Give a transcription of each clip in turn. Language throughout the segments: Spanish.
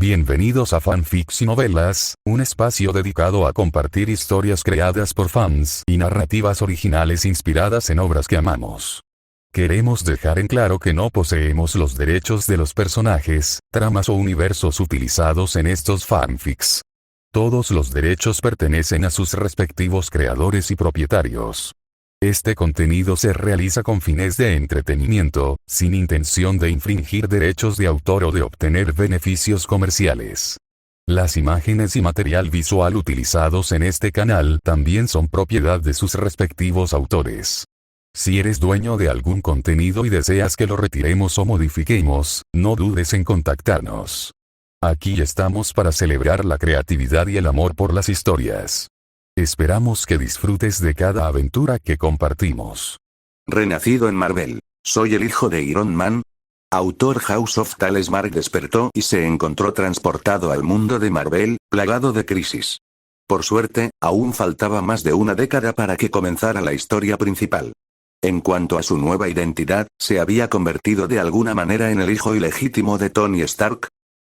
Bienvenidos a Fanfics y Novelas, un espacio dedicado a compartir historias creadas por fans y narrativas originales inspiradas en obras que amamos. Queremos dejar en claro que no poseemos los derechos de los personajes, tramas o universos utilizados en estos fanfics. Todos los derechos pertenecen a sus respectivos creadores y propietarios. Este contenido se realiza con fines de entretenimiento, sin intención de infringir derechos de autor o de obtener beneficios comerciales. Las imágenes y material visual utilizados en este canal también son propiedad de sus respectivos autores. Si eres dueño de algún contenido y deseas que lo retiremos o modifiquemos, no dudes en contactarnos. Aquí estamos para celebrar la creatividad y el amor por las historias. Esperamos que disfrutes de cada aventura que compartimos. Renacido en Marvel, soy el hijo de Iron Man. Autor House of Tales. Mark despertó y se encontró transportado al mundo de Marvel, plagado de crisis. Por suerte, aún faltaba más de una década para que comenzara la historia principal. En cuanto a su nueva identidad, se había convertido de alguna manera en el hijo ilegítimo de Tony Stark.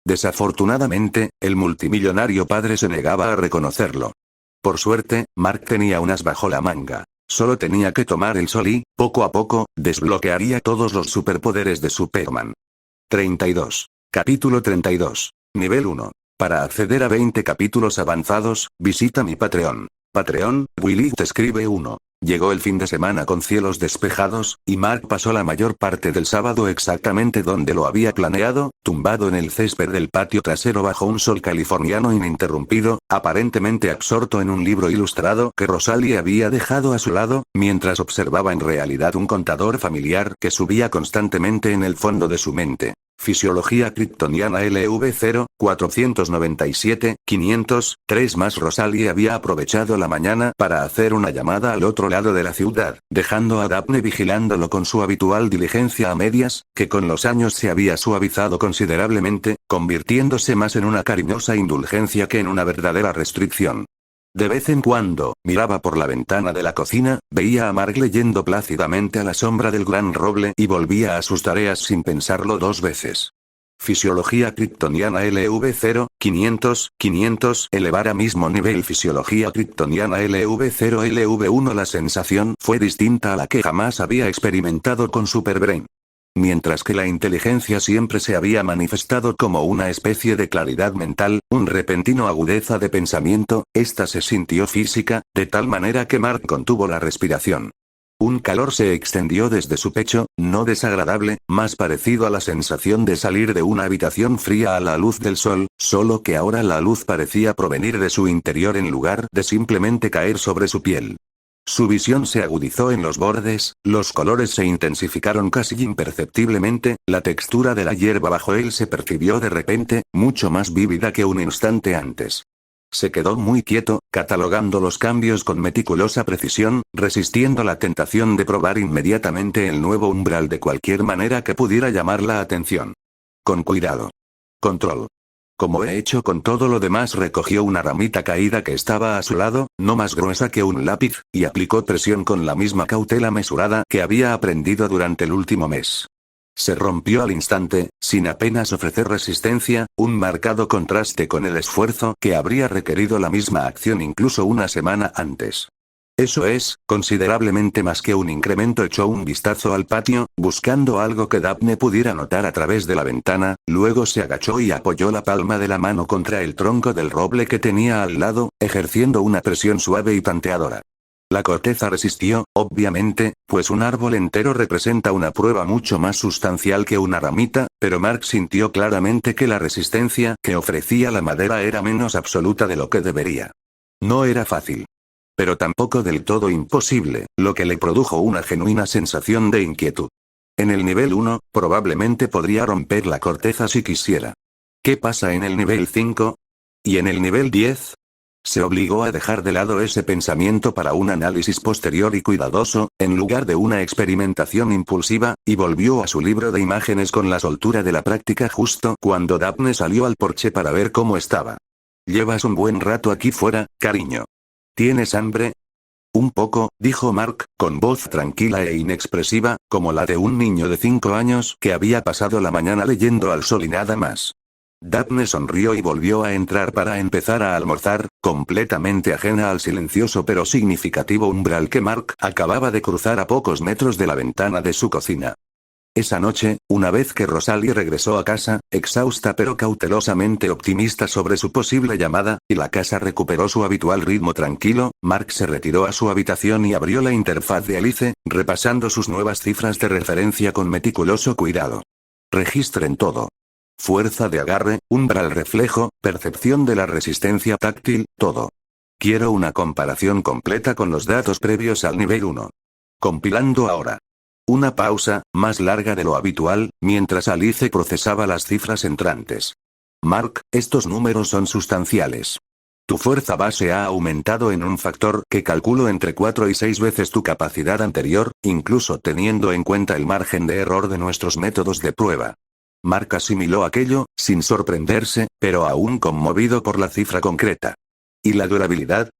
Desafortunadamente, el multimillonario padre se negaba a reconocerlo. Por suerte, Mark tenía un as bajo la manga. Solo tenía que tomar el sol y, poco a poco, desbloquearía todos los superpoderes de Superman. 32. Capítulo 32. Nivel 1. Para acceder a 20 capítulos avanzados, visita mi Patreon. Patreon, Willy te escribe 1. Llegó el fin de semana con cielos despejados, y Mark pasó la mayor parte del sábado exactamente donde lo había planeado, tumbado en el césped del patio trasero bajo un sol californiano ininterrumpido, aparentemente absorto en un libro ilustrado que Rosalie había dejado a su lado, mientras observaba en realidad un contador familiar que subía constantemente en el fondo de su mente. Fisiología kryptoniana LV0, 497, 500, 3 más. Rosalie había aprovechado la mañana para hacer una llamada al otro lado de la ciudad, dejando a Daphne vigilándolo con su habitual diligencia a medias, que con los años se había suavizado considerablemente, convirtiéndose más en una cariñosa indulgencia que en una verdadera restricción. De vez en cuando, miraba por la ventana de la cocina, veía a Mark leyendo plácidamente a la sombra del gran roble y volvía a sus tareas sin pensarlo dos veces. Fisiología kryptoniana LV0, 500, 500, elevar a mismo nivel. Fisiología kryptoniana LV0 LV1. La sensación fue distinta a la que jamás había experimentado con Superbrain. Mientras que la inteligencia siempre se había manifestado como una especie de claridad mental, un repentino agudeza de pensamiento, esta se sintió física, de tal manera que Mark contuvo la respiración. Un calor se extendió desde su pecho, no desagradable, más parecido a la sensación de salir de una habitación fría a la luz del sol, solo que ahora la luz parecía provenir de su interior en lugar de simplemente caer sobre su piel. Su visión se agudizó en los bordes, los colores se intensificaron casi imperceptiblemente, la textura de la hierba bajo él se percibió de repente, mucho más vívida que un instante antes. Se quedó muy quieto, catalogando los cambios con meticulosa precisión, resistiendo la tentación de probar inmediatamente el nuevo umbral de cualquier manera que pudiera llamar la atención. Con cuidado. Control. Como he hecho con todo lo demás, recogió una ramita caída que estaba a su lado, no más gruesa que un lápiz, y aplicó presión con la misma cautela mesurada que había aprendido durante el último mes. Se rompió al instante, sin apenas ofrecer resistencia, un marcado contraste con el esfuerzo que habría requerido la misma acción incluso una semana antes. Eso es, considerablemente más que un incremento. Echó un vistazo al patio, buscando algo que Daphne pudiera notar a través de la ventana, luego se agachó y apoyó la palma de la mano contra el tronco del roble que tenía al lado, ejerciendo una presión suave y tanteadora. La corteza resistió, obviamente, pues un árbol entero representa una prueba mucho más sustancial que una ramita, pero Mark sintió claramente que la resistencia que ofrecía la madera era menos absoluta de lo que debería. No era fácil. Pero tampoco del todo imposible, lo que le produjo una genuina sensación de inquietud. En el nivel 1, probablemente podría romper la corteza si quisiera. ¿Qué pasa en el nivel 5? ¿Y en el nivel 10? Se obligó a dejar de lado ese pensamiento para un análisis posterior y cuidadoso, en lugar de una experimentación impulsiva, y volvió a su libro de imágenes con la soltura de la práctica justo cuando Daphne salió al porche para ver cómo estaba. «Llevas un buen rato aquí fuera, cariño. ¿Tienes hambre?» «Un poco», dijo Mark, con voz tranquila e inexpresiva, como la de un niño de 5 años que había pasado la mañana leyendo al sol y nada más. Daphne sonrió y volvió a entrar para empezar a almorzar, completamente ajena al silencioso pero significativo umbral que Mark acababa de cruzar a pocos metros de la ventana de su cocina. Esa noche, una vez que Rosalie regresó a casa, exhausta pero cautelosamente optimista sobre su posible llamada, y la casa recuperó su habitual ritmo tranquilo, Mark se retiró a su habitación y abrió la interfaz de Alice, repasando sus nuevas cifras de referencia con meticuloso cuidado. Registren todo. Fuerza de agarre, umbral reflejo, percepción de la resistencia táctil, todo. Quiero una comparación completa con los datos previos al nivel 1. Compilando ahora. Una pausa, más larga de lo habitual, mientras Alice procesaba las cifras entrantes. Mark, estos números son sustanciales. Tu fuerza base ha aumentado en un factor que calculo entre 4 y 6 veces tu capacidad anterior, incluso teniendo en cuenta el margen de error de nuestros métodos de prueba. Mark asimiló aquello, sin sorprenderse, pero aún conmovido por la cifra concreta. ¿Y la durabilidad?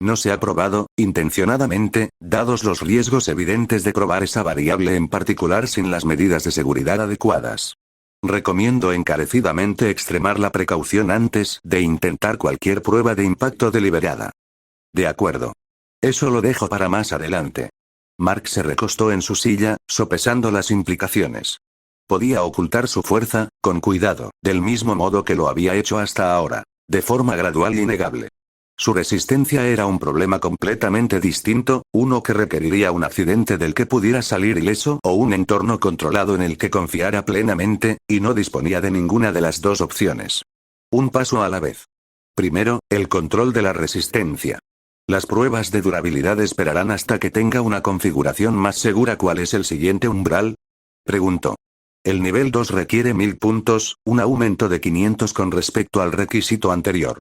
No se ha probado, intencionadamente, dados los riesgos evidentes de probar esa variable en particular sin las medidas de seguridad adecuadas. Recomiendo encarecidamente extremar la precaución antes de intentar cualquier prueba de impacto deliberada. De acuerdo. Eso lo dejo para más adelante. Mark se recostó en su silla, sopesando las implicaciones. Podía ocultar su fuerza, con cuidado, del mismo modo que lo había hecho hasta ahora, de forma gradual y innegable. Su resistencia era un problema completamente distinto, uno que requeriría un accidente del que pudiera salir ileso o un entorno controlado en el que confiara plenamente, y no disponía de ninguna de las dos opciones. Un paso a la vez. Primero, el control de la resistencia. Las pruebas de durabilidad esperarán hasta que tenga una configuración más segura. ¿Cuál es el siguiente umbral?, preguntó. El nivel 2 requiere 1000 puntos, un aumento de 500 con respecto al requisito anterior.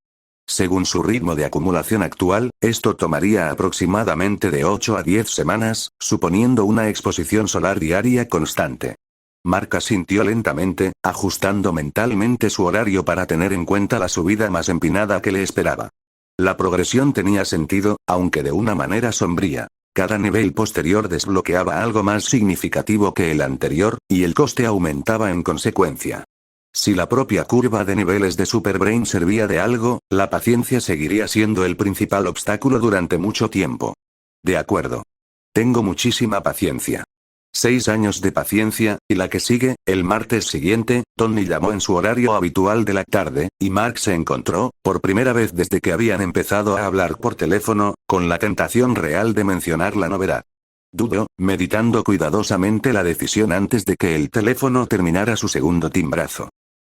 Según su ritmo de acumulación actual, esto tomaría aproximadamente de 8 a 10 semanas, suponiendo una exposición solar diaria constante. Mark asintió lentamente, ajustando mentalmente su horario para tener en cuenta la subida más empinada que le esperaba. La progresión tenía sentido, aunque de una manera sombría. Cada nivel posterior desbloqueaba algo más significativo que el anterior, y el coste aumentaba en consecuencia. Si la propia curva de niveles de Superbrain servía de algo, la paciencia seguiría siendo el principal obstáculo durante mucho tiempo. De acuerdo. Tengo muchísima paciencia. 6 años de paciencia, y la que sigue, el martes siguiente, Tony llamó en su horario habitual de la tarde, y Mark se encontró, por primera vez desde que habían empezado a hablar por teléfono, con la tentación real de mencionar la novedad. Dudó, meditando cuidadosamente la decisión antes de que el teléfono terminara su segundo timbrazo.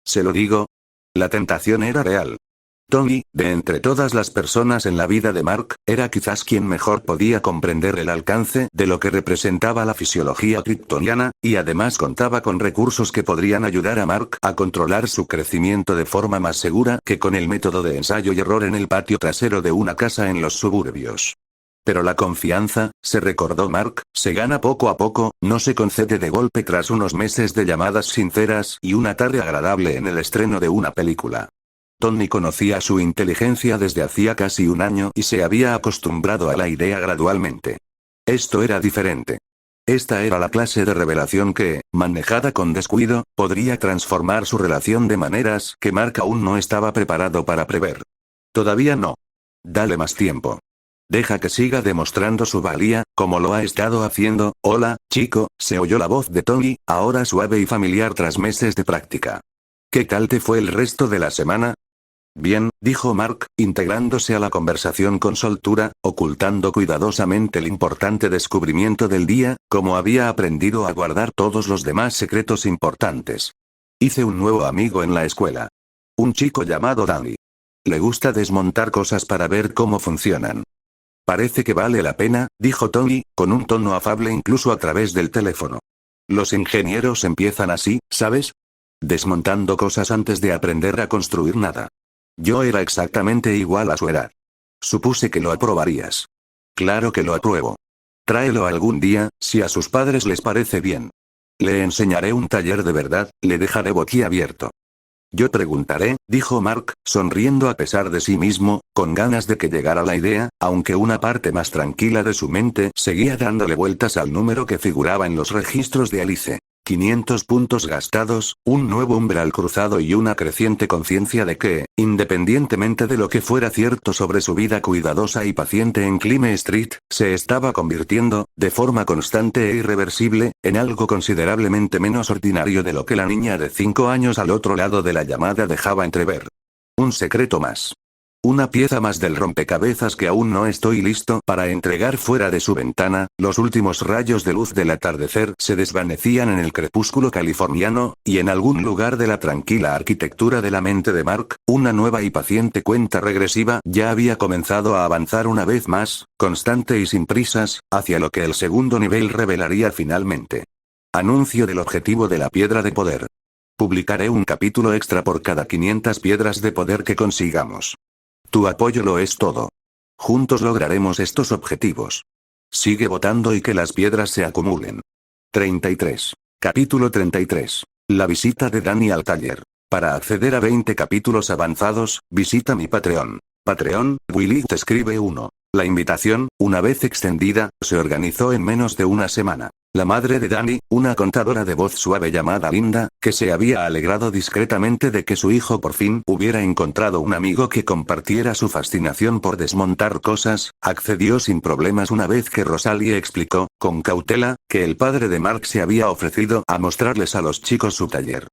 ¿Se lo digo? La tentación era real. Tony, de entre todas las personas en la vida de Mark, era quizás quien mejor podía comprender el alcance de lo que representaba la fisiología kryptoniana, y además contaba con recursos que podrían ayudar a Mark a controlar su crecimiento de forma más segura que con el método de ensayo y error en el patio trasero de una casa en los suburbios. Pero la confianza, se recordó Mark, se gana poco a poco, no se concede de golpe tras unos meses de llamadas sinceras y una tarde agradable en el estreno de una película. Tony conocía su inteligencia desde hacía casi un año y se había acostumbrado a la idea gradualmente. Esto era diferente. Esta era la clase de revelación que, manejada con descuido, podría transformar su relación de maneras que Mark aún no estaba preparado para prever. Todavía no. Dale más tiempo. Deja que siga demostrando su valía, como lo ha estado haciendo. Hola, chico, se oyó la voz de Tony, ahora suave y familiar tras meses de práctica. ¿Qué tal te fue el resto de la semana? Bien, dijo Mark, integrándose a la conversación con soltura, ocultando cuidadosamente el importante descubrimiento del día, como había aprendido a guardar todos los demás secretos importantes. Hice un nuevo amigo en la escuela. Un chico llamado Danny. Le gusta desmontar cosas para ver cómo funcionan. Parece que vale la pena, dijo Tony, con un tono afable incluso a través del teléfono. Los ingenieros empiezan así, ¿sabes? Desmontando cosas antes de aprender a construir nada. Yo era exactamente igual a su edad. Supuse que lo aprobarías. Claro que lo apruebo. Tráelo algún día, si a sus padres les parece bien. Le enseñaré un taller de verdad, le dejaré boquiabierto. Yo preguntaré, dijo Mark, sonriendo a pesar de sí mismo, con ganas de que llegara la idea, aunque una parte más tranquila de su mente seguía dándole vueltas al número que figuraba en los registros de Alice. 500 puntos gastados, un nuevo umbral cruzado y una creciente conciencia de que, independientemente de lo que fuera cierto sobre su vida cuidadosa y paciente en Climb Street, se estaba convirtiendo, de forma constante e irreversible, en algo considerablemente menos ordinario de lo que la niña de 5 años al otro lado de la llamada dejaba entrever. Un secreto más. Una pieza más del rompecabezas que aún no estoy listo para entregar fuera de su ventana. Los últimos rayos de luz del atardecer se desvanecían en el crepúsculo californiano, y en algún lugar de la tranquila arquitectura de la mente de Mark, una nueva y paciente cuenta regresiva ya había comenzado a avanzar una vez más, constante y sin prisas, hacia lo que el segundo nivel revelaría finalmente. Anuncio del objetivo de la piedra de poder. Publicaré un capítulo extra por cada 500 piedras de poder que consigamos. Tu apoyo lo es todo. Juntos lograremos estos objetivos. Sigue votando y que las piedras se acumulen. 33. Capítulo 33. La visita de Dani al taller. Para acceder a 20 capítulos avanzados, visita mi Patreon. Patreon, Willy te escribe 1. La invitación, una vez extendida, se organizó en menos de una semana. La madre de Dani, una contadora de voz suave llamada Linda, que se había alegrado discretamente de que su hijo por fin hubiera encontrado un amigo que compartiera su fascinación por desmontar cosas, accedió sin problemas una vez que Rosalie explicó, con cautela, que el padre de Mark se había ofrecido a mostrarles a los chicos su taller.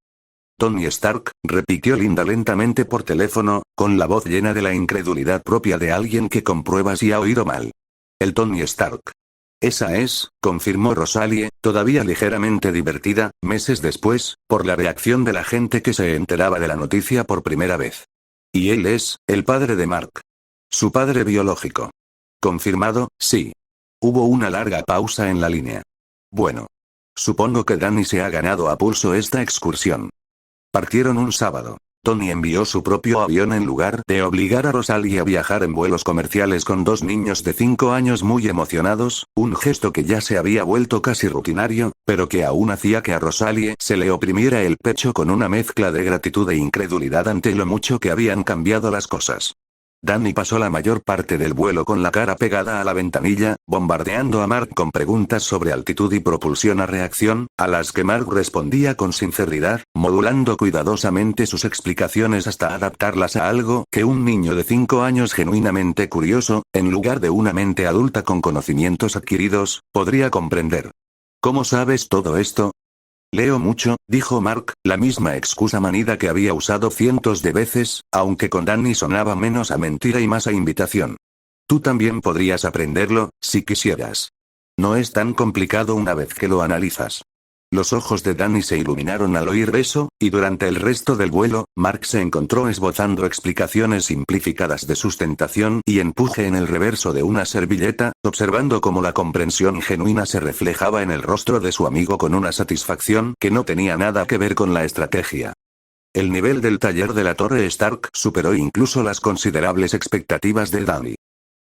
Tony Stark, repitió Linda lentamente por teléfono, con la voz llena de la incredulidad propia de alguien que comprueba si ha oído mal. El Tony Stark. Esa es, confirmó Rosalie, todavía ligeramente divertida, meses después, por la reacción de la gente que se enteraba de la noticia por primera vez. Y él es, el padre de Mark. Su padre biológico. Confirmado, sí. Hubo una larga pausa en la línea. Bueno. Supongo que Dani se ha ganado a pulso esta excursión. Partieron un sábado. Tony envió su propio avión en lugar de obligar a Rosalie a viajar en vuelos comerciales con 2 niños de 5 años muy emocionados, un gesto que ya se había vuelto casi rutinario, pero que aún hacía que a Rosalie se le oprimiera el pecho con una mezcla de gratitud e incredulidad ante lo mucho que habían cambiado las cosas. Dani pasó la mayor parte del vuelo con la cara pegada a la ventanilla, bombardeando a Mark con preguntas sobre altitud y propulsión a reacción, a las que Mark respondía con sinceridad, modulando cuidadosamente sus explicaciones hasta adaptarlas a algo que un niño de 5 años genuinamente curioso, en lugar de una mente adulta con conocimientos adquiridos, podría comprender. ¿Cómo sabes todo esto? Leo mucho, dijo Mark, la misma excusa manida que había usado cientos de veces, aunque con Dani sonaba menos a mentira y más a invitación. Tú también podrías aprenderlo, si quisieras. No es tan complicado una vez que lo analizas. Los ojos de Dani se iluminaron al oír eso, y durante el resto del vuelo, Mark se encontró esbozando explicaciones simplificadas de sustentación y empuje en el reverso de una servilleta, observando cómo la comprensión genuina se reflejaba en el rostro de su amigo con una satisfacción que no tenía nada que ver con la estrategia. El nivel del taller de la Torre Stark superó incluso las considerables expectativas de Dani.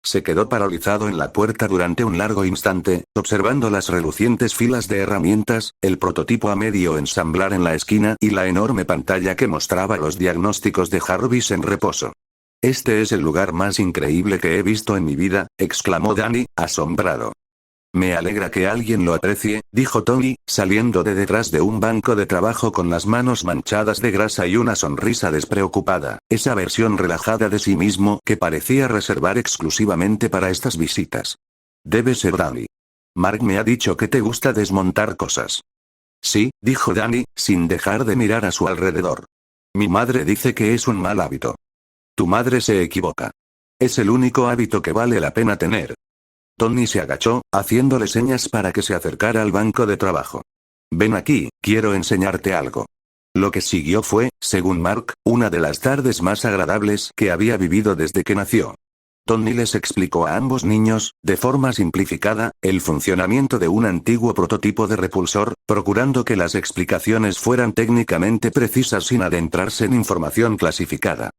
Se quedó paralizado en la puerta durante un largo instante, observando las relucientes filas de herramientas, el prototipo a medio ensamblar en la esquina y la enorme pantalla que mostraba los diagnósticos de Jarvis en reposo. Este es el lugar más increíble que he visto en mi vida, exclamó Dani, asombrado. Me alegra que alguien lo aprecie, dijo Tony, saliendo de detrás de un banco de trabajo con las manos manchadas de grasa y una sonrisa despreocupada, esa versión relajada de sí mismo que parecía reservar exclusivamente para estas visitas. Debe ser Dani. Mark me ha dicho que te gusta desmontar cosas. Sí, dijo Dani, sin dejar de mirar a su alrededor. Mi madre dice que es un mal hábito. Tu madre se equivoca. Es el único hábito que vale la pena tener. Tony se agachó, haciéndole señas para que se acercara al banco de trabajo. Ven aquí, quiero enseñarte algo. Lo que siguió fue, según Mark, una de las tardes más agradables que había vivido desde que nació. Tony les explicó a ambos niños, de forma simplificada, el funcionamiento de un antiguo prototipo de repulsor, procurando que las explicaciones fueran técnicamente precisas sin adentrarse en información clasificada.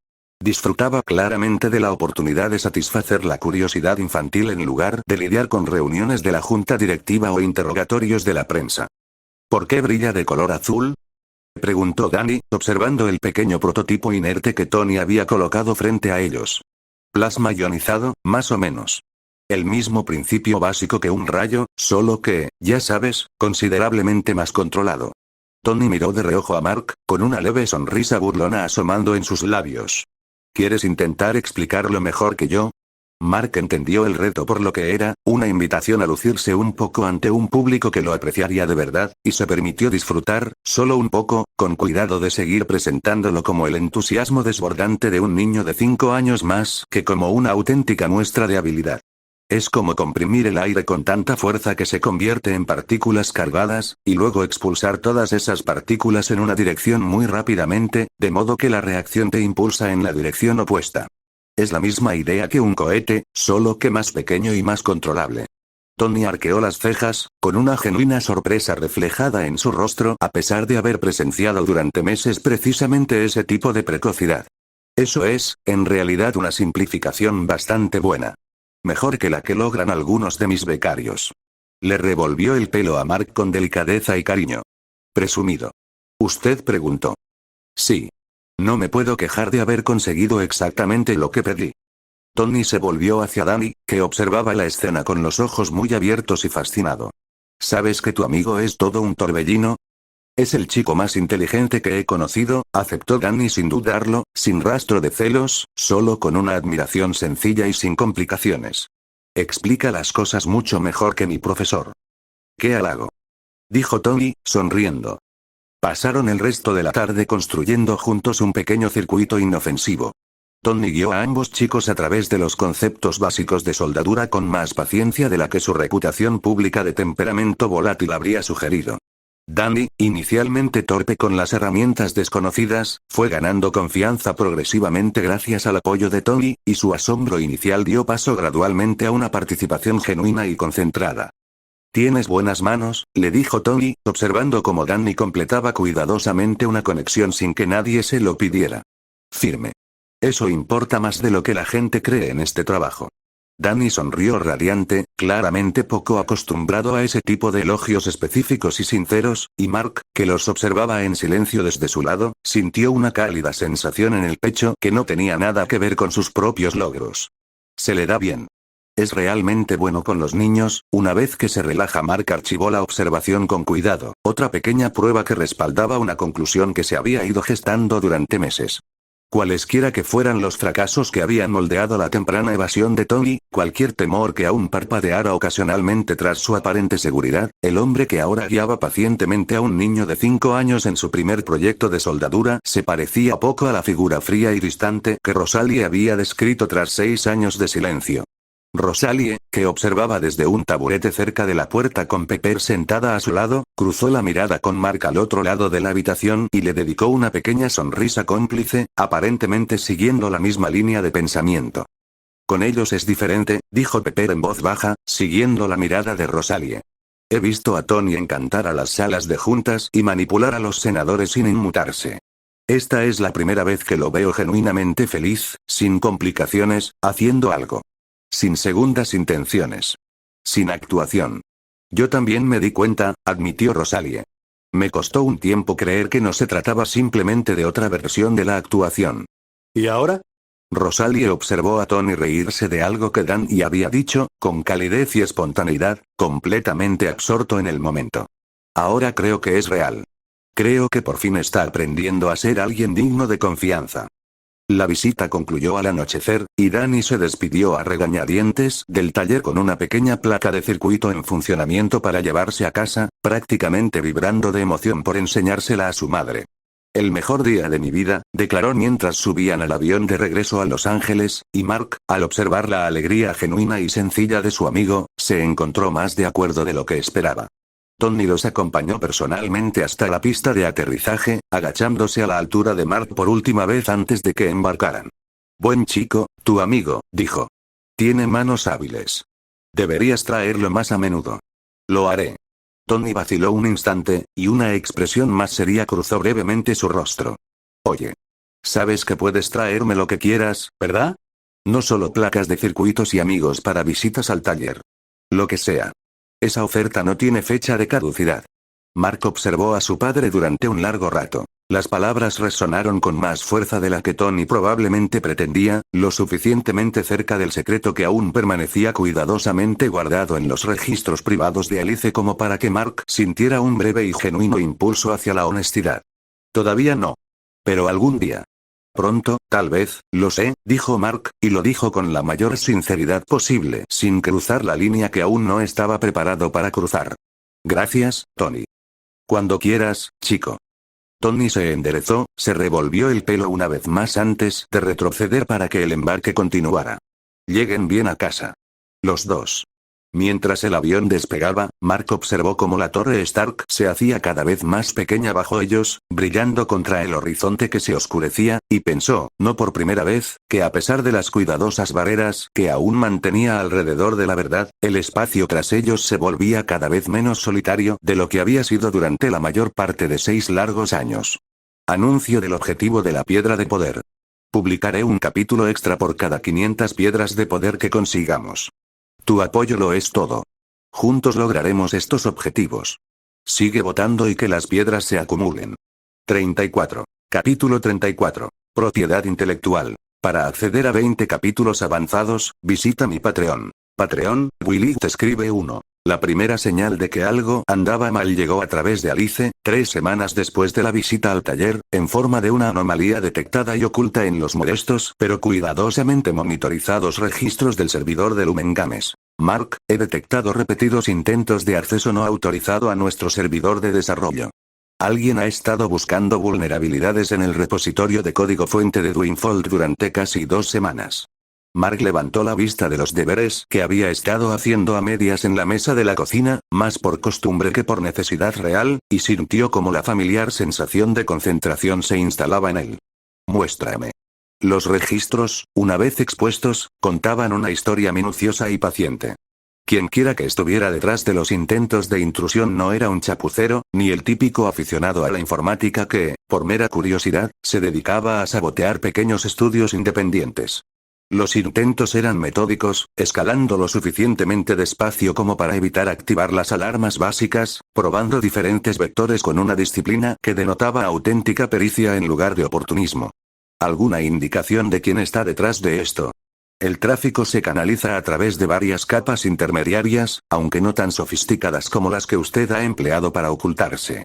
Disfrutaba claramente de la oportunidad de satisfacer la curiosidad infantil en lugar de lidiar con reuniones de la junta directiva o interrogatorios de la prensa. ¿Por qué brilla de color azul?, preguntó Dani, observando el pequeño prototipo inerte que Tony había colocado frente a ellos. Plasma ionizado, más o menos. El mismo principio básico que un rayo, solo que, ya sabes, considerablemente más controlado. Tony miró de reojo a Mark, con una leve sonrisa burlona asomando en sus labios. ¿Quieres intentar explicarlo mejor que yo? Mark entendió el reto por lo que era, una invitación a lucirse un poco ante un público que lo apreciaría de verdad, y se permitió disfrutar, solo un poco, con cuidado de seguir presentándolo como el entusiasmo desbordante de un niño de 5 años más que como una auténtica muestra de habilidad. Es como comprimir el aire con tanta fuerza que se convierte en partículas cargadas, y luego expulsar todas esas partículas en una dirección muy rápidamente, de modo que la reacción te impulsa en la dirección opuesta. Es la misma idea que un cohete, solo que más pequeño y más controlable. Tony arqueó las cejas, con una genuina sorpresa reflejada en su rostro a pesar de haber presenciado durante meses precisamente ese tipo de precocidad. Eso es, en realidad, una simplificación bastante buena. Mejor que la que logran algunos de mis becarios. Le revolvió el pelo a Mark con delicadeza y cariño. Presumido. ¿Usted preguntó? Sí. No me puedo quejar de haber conseguido exactamente lo que pedí. Tony se volvió hacia Danny, que observaba la escena con los ojos muy abiertos y fascinado. ¿Sabes que tu amigo es todo un torbellino? Es el chico más inteligente que he conocido, aceptó Danny sin dudarlo, sin rastro de celos, solo con una admiración sencilla y sin complicaciones. Explica las cosas mucho mejor que mi profesor. ¡Qué halago! Dijo Tony, sonriendo. Pasaron el resto de la tarde construyendo juntos un pequeño circuito inofensivo. Tony guió a ambos chicos a través de los conceptos básicos de soldadura con más paciencia de la que su reputación pública de temperamento volátil habría sugerido. Danny, inicialmente torpe con las herramientas desconocidas, fue ganando confianza progresivamente gracias al apoyo de Tony, y su asombro inicial dio paso gradualmente a una participación genuina y concentrada. «Tienes buenas manos», le dijo Tony, observando cómo Danny completaba cuidadosamente una conexión sin que nadie se lo pidiera. «Firme. Eso importa más de lo que la gente cree en este trabajo». Danny sonrió radiante, claramente poco acostumbrado a ese tipo de elogios específicos y sinceros, y Mark, que los observaba en silencio desde su lado, sintió una cálida sensación en el pecho que no tenía nada que ver con sus propios logros. Se le da bien. Es realmente bueno con los niños. Una vez que se relaja, Mark archivó la observación con cuidado, otra pequeña prueba que respaldaba una conclusión que se había ido gestando durante meses. Cualesquiera que fueran los fracasos que habían moldeado la temprana evasión de Tony, cualquier temor que aún parpadeara ocasionalmente tras su aparente seguridad, el hombre que ahora guiaba pacientemente a un niño de 5 años en su primer proyecto de soldadura se parecía poco a la figura fría y distante que Rosalie había descrito tras 6 años de silencio. Rosalie, que observaba desde un taburete cerca de la puerta con Pepper sentada a su lado, cruzó la mirada con Mark al otro lado de la habitación y le dedicó una pequeña sonrisa cómplice, aparentemente siguiendo la misma línea de pensamiento. «Con ellos es diferente», dijo Pepper en voz baja, siguiendo la mirada de Rosalie. «He visto a Tony encantar a las salas de juntas y manipular a los senadores sin inmutarse. Esta es la primera vez que lo veo genuinamente feliz, sin complicaciones, haciendo algo. Sin segundas intenciones. Sin actuación». «Yo también me di cuenta», admitió Rosalie. «Me costó un tiempo creer que no se trataba simplemente de otra versión de la actuación». ¿Y ahora? Rosalie observó a Tony reírse de algo que Danny había dicho, con calidez y espontaneidad, completamente absorto en el momento. «Ahora creo que es real. Creo que por fin está aprendiendo a ser alguien digno de confianza». La visita concluyó al anochecer, y Danny se despidió a regañadientes del taller con una pequeña placa de circuito en funcionamiento para llevarse a casa, prácticamente vibrando de emoción por enseñársela a su madre. «El mejor día de mi vida», declaró mientras subían al avión de regreso a Los Ángeles, y Mark, al observar la alegría genuina y sencilla de su amigo, se encontró más de acuerdo de lo que esperaba. Tony los acompañó personalmente hasta la pista de aterrizaje, agachándose a la altura de Mark por última vez antes de que embarcaran. «Buen chico, tu amigo», dijo. «Tiene manos hábiles. Deberías traerlo más a menudo». «Lo haré». Tony vaciló un instante, y una expresión más seria cruzó brevemente su rostro. «Oye. Sabes que puedes traerme lo que quieras, ¿verdad? No solo placas de circuitos y amigos para visitas al taller. Lo que sea. Esa oferta no tiene fecha de caducidad». Mark observó a su padre durante un largo rato. Las palabras resonaron con más fuerza de la que Tony probablemente pretendía, lo suficientemente cerca del secreto que aún permanecía cuidadosamente guardado en los registros privados de Alice como para que Mark sintiera un breve y genuino impulso hacia la honestidad. Todavía no. Pero algún día. Pronto, tal vez, lo sé, dijo Mark, y lo dijo con la mayor sinceridad posible, sin cruzar la línea que aún no estaba preparado para cruzar. Gracias, Tony. Cuando quieras, chico. Tony se enderezó, se revolvió el pelo una vez más antes de retroceder para que el embarque continuara. Lleguen bien a casa. Los dos. Mientras el avión despegaba, Mark observó cómo la torre Stark se hacía cada vez más pequeña bajo ellos, brillando contra el horizonte que se oscurecía, y pensó, no por primera vez, que a pesar de las cuidadosas barreras que aún mantenía alrededor de la verdad, el espacio tras ellos se volvía cada vez menos solitario de lo que había sido durante la mayor parte de 6 largos años. Anuncio del objetivo de la piedra de poder. Publicaré un capítulo extra por cada 500 piedras de poder que consigamos. Tu apoyo lo es todo. Juntos lograremos estos objetivos. Sigue votando y que las piedras se acumulen. 34. Capítulo 34. Propiedad intelectual. Para acceder a 20 capítulos avanzados, visita mi Patreon. Patreon, Willy te escribe 1. La primera señal de que algo andaba mal llegó a través de Alice, 3 semanas después de la visita al taller, en forma de una anomalía detectada y oculta en los modestos pero cuidadosamente monitorizados registros del servidor de Lumen Games. Mark, he detectado repetidos intentos de acceso no autorizado a nuestro servidor de desarrollo. Alguien ha estado buscando vulnerabilidades en el repositorio de código fuente de Dwinfold durante casi 2 semanas. Mark levantó la vista de los deberes que había estado haciendo a medias en la mesa de la cocina, más por costumbre que por necesidad real, y sintió como la familiar sensación de concentración se instalaba en él. Muéstrame. Los registros, una vez expuestos, contaban una historia minuciosa y paciente. Quienquiera que estuviera detrás de los intentos de intrusión no era un chapucero, ni el típico aficionado a la informática que, por mera curiosidad, se dedicaba a sabotear pequeños estudios independientes. Los intentos eran metódicos, escalando lo suficientemente despacio como para evitar activar las alarmas básicas, probando diferentes vectores con una disciplina que denotaba auténtica pericia en lugar de oportunismo. ¿Alguna indicación de quién está detrás de esto? El tráfico se canaliza a través de varias capas intermediarias, aunque no tan sofisticadas como las que usted ha empleado para ocultarse.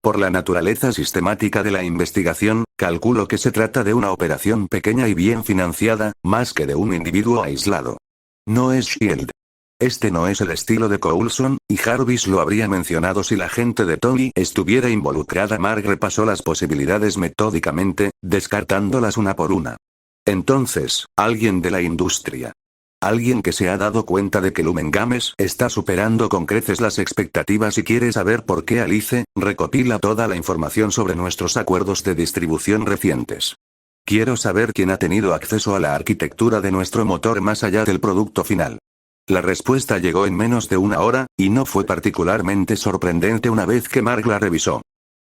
Por la naturaleza sistemática de la investigación, calculo que se trata de una operación pequeña y bien financiada, más que de un individuo aislado. No es SHIELD. Este no es el estilo de Coulson, y Jarvis lo habría mencionado si la gente de Tony estuviera involucrada. Mark repasó las posibilidades metódicamente, descartándolas una por una. Entonces, alguien de la industria. Alguien que se ha dado cuenta de que Lumen Games está superando con creces las expectativas y quiere saber por qué. Alice recopila toda la información sobre nuestros acuerdos de distribución recientes. Quiero saber quién ha tenido acceso a la arquitectura de nuestro motor más allá del producto final. La respuesta llegó en menos de 1 hora, y no fue particularmente sorprendente una vez que Mark la revisó.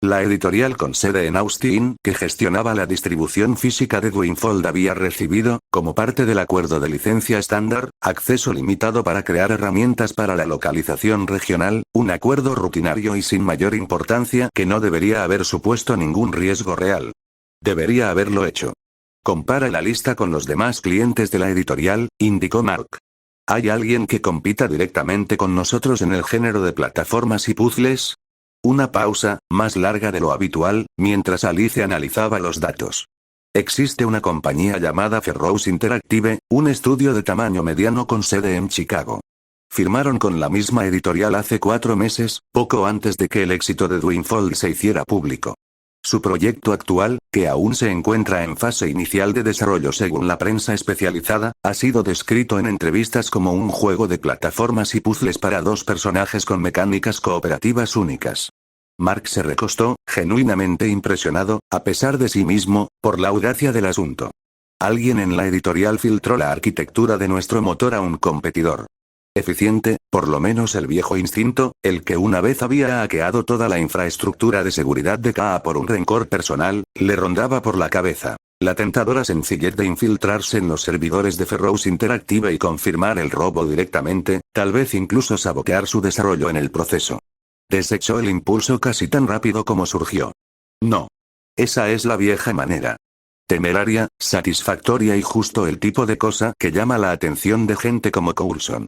La editorial con sede en Austin, que gestionaba la distribución física de Dwinfold, había recibido, como parte del acuerdo de licencia estándar, acceso limitado para crear herramientas para la localización regional, un acuerdo rutinario y sin mayor importancia que no debería haber supuesto ningún riesgo real. Debería haberlo hecho. Compara la lista con los demás clientes de la editorial, indicó Mark. ¿Hay alguien que compita directamente con nosotros en el género de plataformas y puzzles? Una pausa, más larga de lo habitual, mientras Alice analizaba los datos. Existe una compañía llamada Ferrous Interactive, un estudio de tamaño mediano con sede en Chicago. Firmaron con la misma editorial hace 4 meses, poco antes de que el éxito de Dwinfold se hiciera público. Su proyecto actual, que aún se encuentra en fase inicial de desarrollo según la prensa especializada, ha sido descrito en entrevistas como un juego de plataformas y puzzles para 2 personajes con mecánicas cooperativas únicas. Mark se recostó, genuinamente impresionado, a pesar de sí mismo, por la audacia del asunto. Alguien en la editorial filtró la arquitectura de nuestro motor a un competidor. Eficiente, por lo menos el viejo instinto, el que una vez había hackeado toda la infraestructura de seguridad de KA por un rencor personal, le rondaba por la cabeza. La tentadora sencillez de infiltrarse en los servidores de Ferrous Interactive y confirmar el robo directamente, tal vez incluso sabotear su desarrollo en el proceso. Desechó el impulso casi tan rápido como surgió. No. Esa es la vieja manera. Temeraria, satisfactoria y justo el tipo de cosa que llama la atención de gente como Coulson.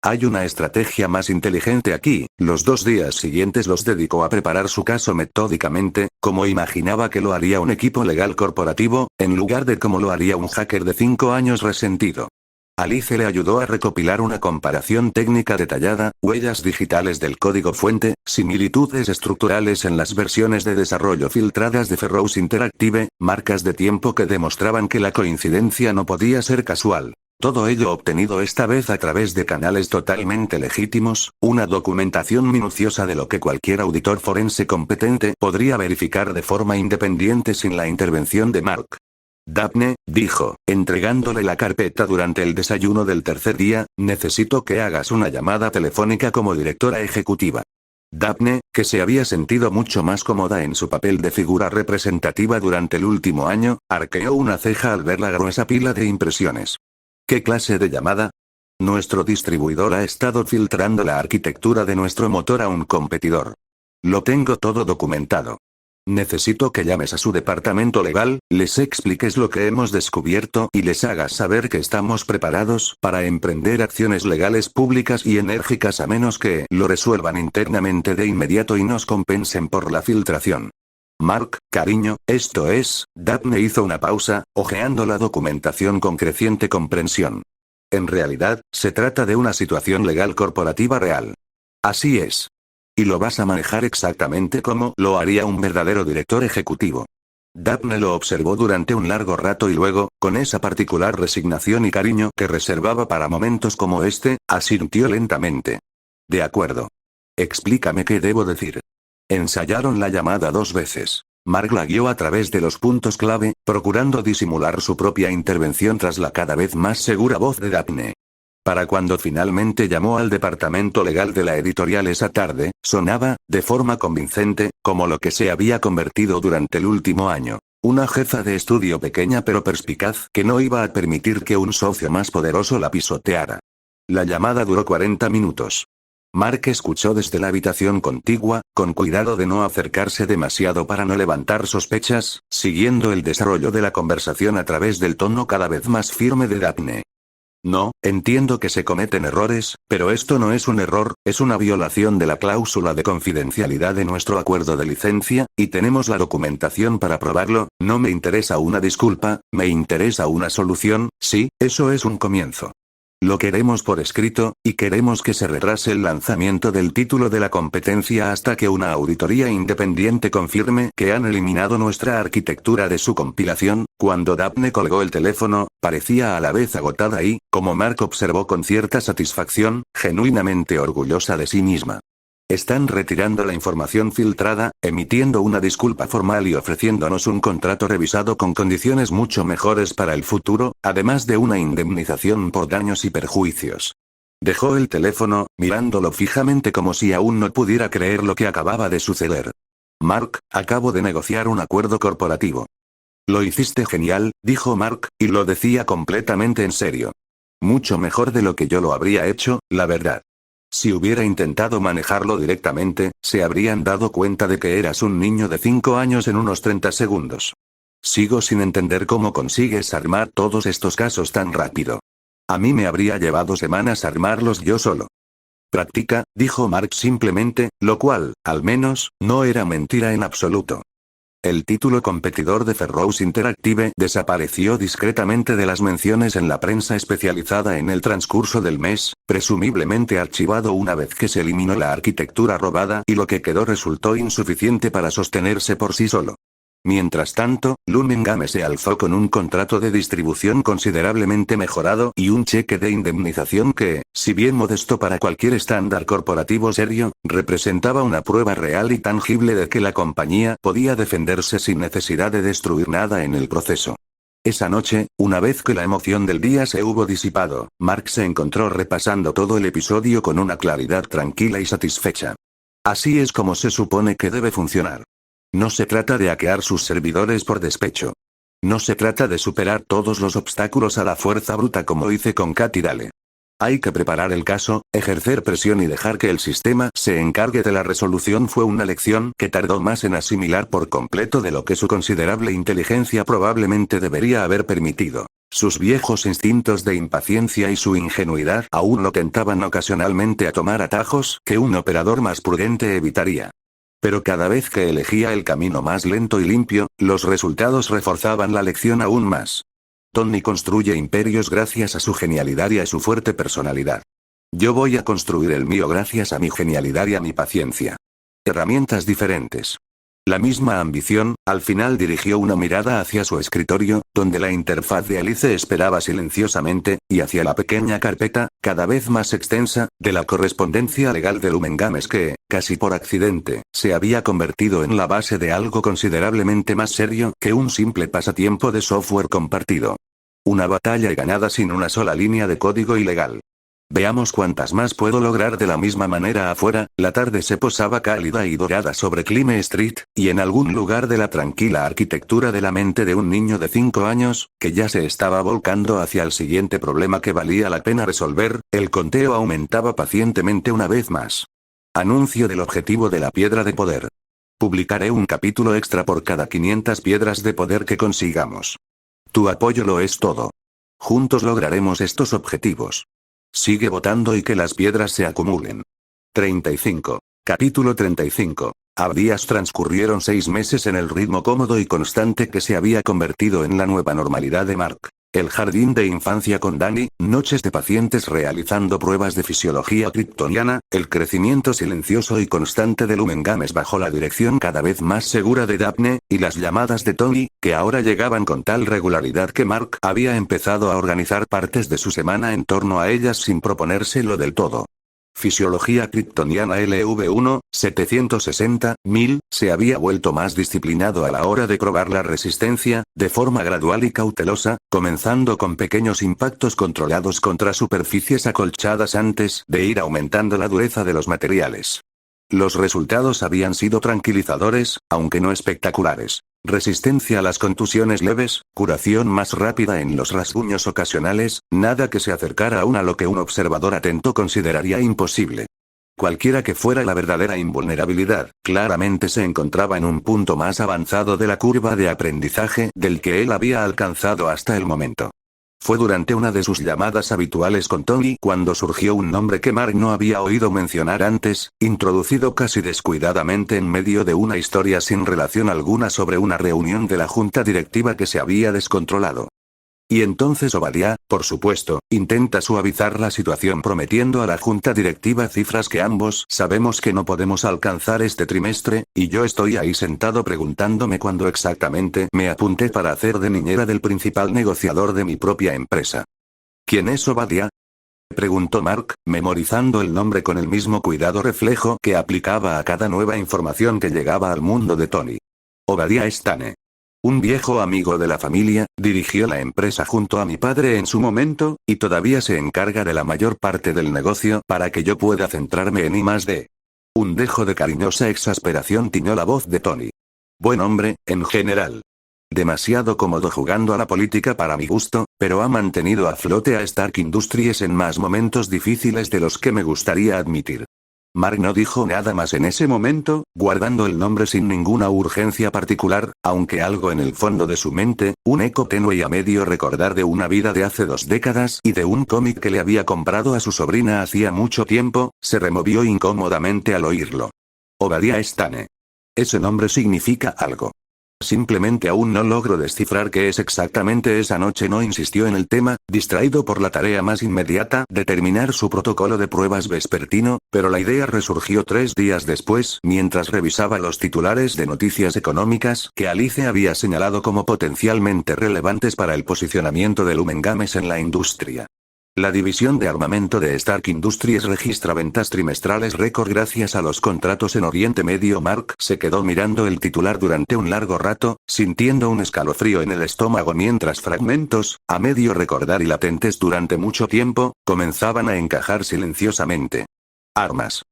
Hay una estrategia más inteligente aquí. Los 2 días siguientes los dedicó a preparar su caso metódicamente, como imaginaba que lo haría un equipo legal corporativo, en lugar de como lo haría un hacker de 5 años resentido. Alice le ayudó a recopilar una comparación técnica detallada, huellas digitales del código fuente, similitudes estructurales en las versiones de desarrollo filtradas de Ferrous Interactive, marcas de tiempo que demostraban que la coincidencia no podía ser casual. Todo ello obtenido esta vez a través de canales totalmente legítimos, una documentación minuciosa de lo que cualquier auditor forense competente podría verificar de forma independiente sin la intervención de Mark. Daphne, dijo, entregándole la carpeta durante el desayuno del tercer día, necesito que hagas una llamada telefónica como directora ejecutiva. Daphne, que se había sentido mucho más cómoda en su papel de figura representativa durante el último año, arqueó una ceja al ver la gruesa pila de impresiones. ¿Qué clase de llamada? Nuestro distribuidor ha estado filtrando la arquitectura de nuestro motor a un competidor. Lo tengo todo documentado. Necesito que llames a su departamento legal, les expliques lo que hemos descubierto y les hagas saber que estamos preparados para emprender acciones legales públicas y enérgicas a menos que lo resuelvan internamente de inmediato y nos compensen por la filtración. Mark, cariño, esto es, Daphne hizo una pausa, hojeando la documentación con creciente comprensión. En realidad, se trata de una situación legal corporativa real. Así es. Y lo vas a manejar exactamente como lo haría un verdadero director ejecutivo. Daphne lo observó durante un largo rato y luego, con esa particular resignación y cariño que reservaba para momentos como este, asintió lentamente. De acuerdo. Explícame qué debo decir. Ensayaron la llamada 2 veces. Mark la guió a través de los puntos clave, procurando disimular su propia intervención tras la cada vez más segura voz de Daphne. Para cuando finalmente llamó al departamento legal de la editorial esa tarde, sonaba, de forma convincente, como lo que se había convertido durante el último año. Una jefa de estudio pequeña pero perspicaz que no iba a permitir que un socio más poderoso la pisoteara. La llamada duró 40 minutos. Mark escuchó desde la habitación contigua, con cuidado de no acercarse demasiado para no levantar sospechas, siguiendo el desarrollo de la conversación a través del tono cada vez más firme de Daphne. No, entiendo que se cometen errores, pero esto no es un error, es una violación de la cláusula de confidencialidad de nuestro acuerdo de licencia, y tenemos la documentación para probarlo. No me interesa una disculpa, me interesa una solución. Sí, eso es un comienzo. Lo queremos por escrito, y queremos que se retrase el lanzamiento del título de la competencia hasta que una auditoría independiente confirme que han eliminado nuestra arquitectura de su compilación. Cuando Daphne colgó el teléfono, parecía a la vez agotada y, como Mark observó con cierta satisfacción, genuinamente orgullosa de sí misma. Están retirando la información filtrada, emitiendo una disculpa formal y ofreciéndonos un contrato revisado con condiciones mucho mejores para el futuro, además de una indemnización por daños y perjuicios. Dejó el teléfono, mirándolo fijamente como si aún no pudiera creer lo que acababa de suceder. Mark, acabo de negociar un acuerdo corporativo. Lo hiciste genial, dijo Mark, y lo decía completamente en serio. Mucho mejor de lo que yo lo habría hecho, la verdad. Si hubiera intentado manejarlo directamente, se habrían dado cuenta de que eras un niño de 5 años en unos 30 segundos. Sigo sin entender cómo consigues armar todos estos casos tan rápido. A mí me habría llevado semanas armarlos yo solo. Practica, dijo Mark simplemente, lo cual, al menos, no era mentira en absoluto. El título competidor de Ferrous Interactive desapareció discretamente de las menciones en la prensa especializada en el transcurso del mes, presumiblemente archivado una vez que se eliminó la arquitectura robada y lo que quedó resultó insuficiente para sostenerse por sí solo. Mientras tanto, Lumen se alzó con un contrato de distribución considerablemente mejorado y un cheque de indemnización que, si bien modesto para cualquier estándar corporativo serio, representaba una prueba real y tangible de que la compañía podía defenderse sin necesidad de destruir nada en el proceso. Esa noche, una vez que la emoción del día se hubo disipado, Mark se encontró repasando todo el episodio con una claridad tranquila y satisfecha. Así es como se supone que debe funcionar. No se trata de hackear sus servidores por despecho. No se trata de superar todos los obstáculos a la fuerza bruta como hice con Katy Dale. Hay que preparar el caso, ejercer presión y dejar que el sistema se encargue de la resolución. Fue una lección que tardó más en asimilar por completo de lo que su considerable inteligencia probablemente debería haber permitido. Sus viejos instintos de impaciencia y su ingenuidad aún lo tentaban ocasionalmente a tomar atajos que un operador más prudente evitaría. Pero cada vez que elegía el camino más lento y limpio, los resultados reforzaban la lección aún más. Tony construye imperios gracias a su genialidad y a su fuerte personalidad. Yo voy a construir el mío gracias a mi genialidad y a mi paciencia. Herramientas diferentes. La misma ambición, al final dirigió una mirada hacia su escritorio, donde la interfaz de Alice esperaba silenciosamente, y hacia la pequeña carpeta, cada vez más extensa, de la correspondencia legal de Lumengames que, casi por accidente, se había convertido en la base de algo considerablemente más serio que un simple pasatiempo de software compartido. Una batalla ganada sin una sola línea de código ilegal. Veamos cuántas más puedo lograr. De la misma manera afuera, la tarde se posaba cálida y dorada sobre Clime Street, y en algún lugar de la tranquila arquitectura de la mente de un niño de 5 años, que ya se estaba volcando hacia el siguiente problema que valía la pena resolver, el conteo aumentaba pacientemente una vez más. Anuncio del objetivo de la piedra de poder. Publicaré un capítulo extra por cada 500 piedras de poder que consigamos. Tu apoyo lo es todo. Juntos lograremos estos objetivos. Sigue votando y que las piedras se acumulen. 35. Capítulo 35. A días transcurrieron 6 meses en el ritmo cómodo y constante que se había convertido en la nueva normalidad de Mark. El jardín de infancia con Danny, noches de pacientes realizando pruebas de fisiología kryptoniana, el crecimiento silencioso y constante de Lumengames bajo la dirección cada vez más segura de Daphne, y las llamadas de Tony, que ahora llegaban con tal regularidad que Mark había empezado a organizar partes de su semana en torno a ellas sin proponérselo del todo. Fisiología kryptoniana LV1, 760.000, se había vuelto más disciplinado a la hora de probar la resistencia, de forma gradual y cautelosa, comenzando con pequeños impactos controlados contra superficies acolchadas antes de ir aumentando la dureza de los materiales. Los resultados habían sido tranquilizadores, aunque no espectaculares. Resistencia a las contusiones leves, curación más rápida en los rasguños ocasionales, nada que se acercara aún a lo que un observador atento consideraría imposible. Cualquiera que fuera la verdadera invulnerabilidad, claramente se encontraba en un punto más avanzado de la curva de aprendizaje del que él había alcanzado hasta el momento. Fue durante una de sus llamadas habituales con Tony cuando surgió un nombre que Mark no había oído mencionar antes, introducido casi descuidadamente en medio de una historia sin relación alguna sobre una reunión de la junta directiva que se había descontrolado. Y entonces Obadiah, por supuesto, intenta suavizar la situación prometiendo a la junta directiva cifras que ambos sabemos que no podemos alcanzar este trimestre, y yo estoy ahí sentado preguntándome cuándo exactamente me apunté para hacer de niñera del principal negociador de mi propia empresa. ¿Quién es Obadiah?, preguntó Mark, memorizando el nombre con el mismo cuidado reflejo que aplicaba a cada nueva información que llegaba al mundo de Tony. Obadiah Stane. Un viejo amigo de la familia, dirigió la empresa junto a mi padre en su momento, y todavía se encarga de la mayor parte del negocio para que yo pueda centrarme en I+D. Un dejo de cariñosa exasperación tiñó la voz de Tony. Buen hombre, en general. Demasiado cómodo jugando a la política para mi gusto, pero ha mantenido a flote a Stark Industries en más momentos difíciles de los que me gustaría admitir. Mark no dijo nada más en ese momento, guardando el nombre sin ninguna urgencia particular, aunque algo en el fondo de su mente, un eco tenue y a medio recordar de una vida de hace 2 décadas y de un cómic que le había comprado a su sobrina hacía mucho tiempo, se removió incómodamente al oírlo. Obadiah Stane. Ese nombre significa algo. Simplemente aún no logro descifrar qué es exactamente. Esa noche no insistió en el tema, distraído por la tarea más inmediata de terminar su protocolo de pruebas vespertino, pero la idea resurgió 3 días después, mientras revisaba los titulares de noticias económicas que Alice había señalado como potencialmente relevantes para el posicionamiento de Lumengames en la industria. La división de armamento de Stark Industries registra ventas trimestrales récord gracias a los contratos en Oriente Medio. Mark se quedó mirando el titular durante un largo rato, sintiendo un escalofrío en el estómago mientras fragmentos, a medio recordar y latentes durante mucho tiempo, comenzaban a encajar silenciosamente. Armas.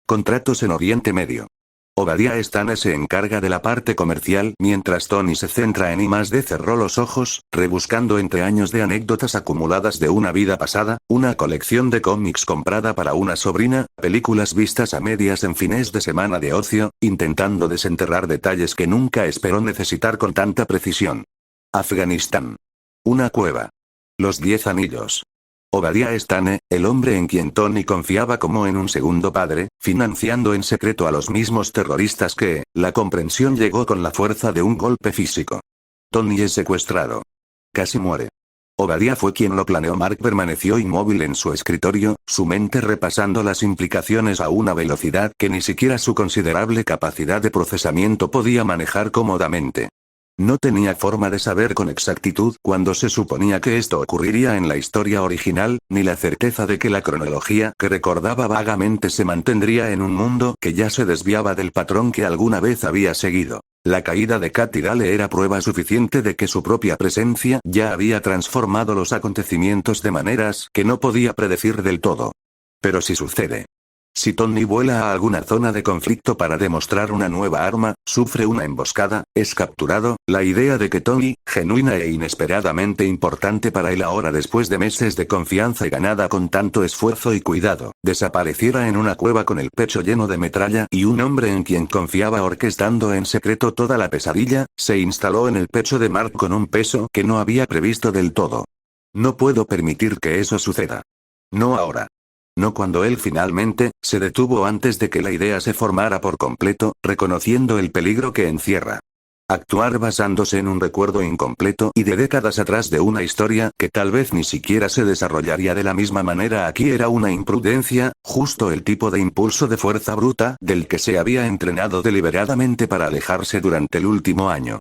Contratos en Oriente Medio. Obadiah Stane se encarga de la parte comercial mientras Tony se centra en I+D. Cerró los ojos, rebuscando entre años de anécdotas acumuladas de una vida pasada, una colección de cómics comprada para una sobrina, películas vistas a medias en fines de semana de ocio, intentando desenterrar detalles que nunca esperó necesitar con tanta precisión. Afganistán. Una cueva. Los 10 anillos. Obadiah Stane, el hombre en quien Tony confiaba como en un segundo padre, financiando en secreto a los mismos terroristas que, la comprensión llegó con la fuerza de un golpe físico. Tony es secuestrado. Casi muere. Obadiah fue quien lo planeó. Mark permaneció inmóvil en su escritorio, su mente repasando las implicaciones a una velocidad que ni siquiera su considerable capacidad de procesamiento podía manejar cómodamente. No tenía forma de saber con exactitud cuándo se suponía que esto ocurriría en la historia original, ni la certeza de que la cronología que recordaba vagamente se mantendría en un mundo que ya se desviaba del patrón que alguna vez había seguido. La caída de Katy Dale era prueba suficiente de que su propia presencia ya había transformado los acontecimientos de maneras que no podía predecir del todo. Pero si sucede. Si Tony vuela a alguna zona de conflicto para demostrar una nueva arma, sufre una emboscada, es capturado, la idea de que Tony, genuina e inesperadamente importante para él ahora después de meses de confianza ganada con tanto esfuerzo y cuidado, desapareciera en una cueva con el pecho lleno de metralla y un hombre en quien confiaba orquestando en secreto toda la pesadilla, se instaló en el pecho de Mark con un peso que no había previsto del todo. No puedo permitir que eso suceda. No ahora. No cuando él finalmente, se detuvo antes de que la idea se formara por completo, reconociendo el peligro que encierra. Actuar basándose en un recuerdo incompleto y de décadas atrás de una historia que tal vez ni siquiera se desarrollaría de la misma manera aquí era una imprudencia, justo el tipo de impulso de fuerza bruta del que se había entrenado deliberadamente para alejarse durante el último año.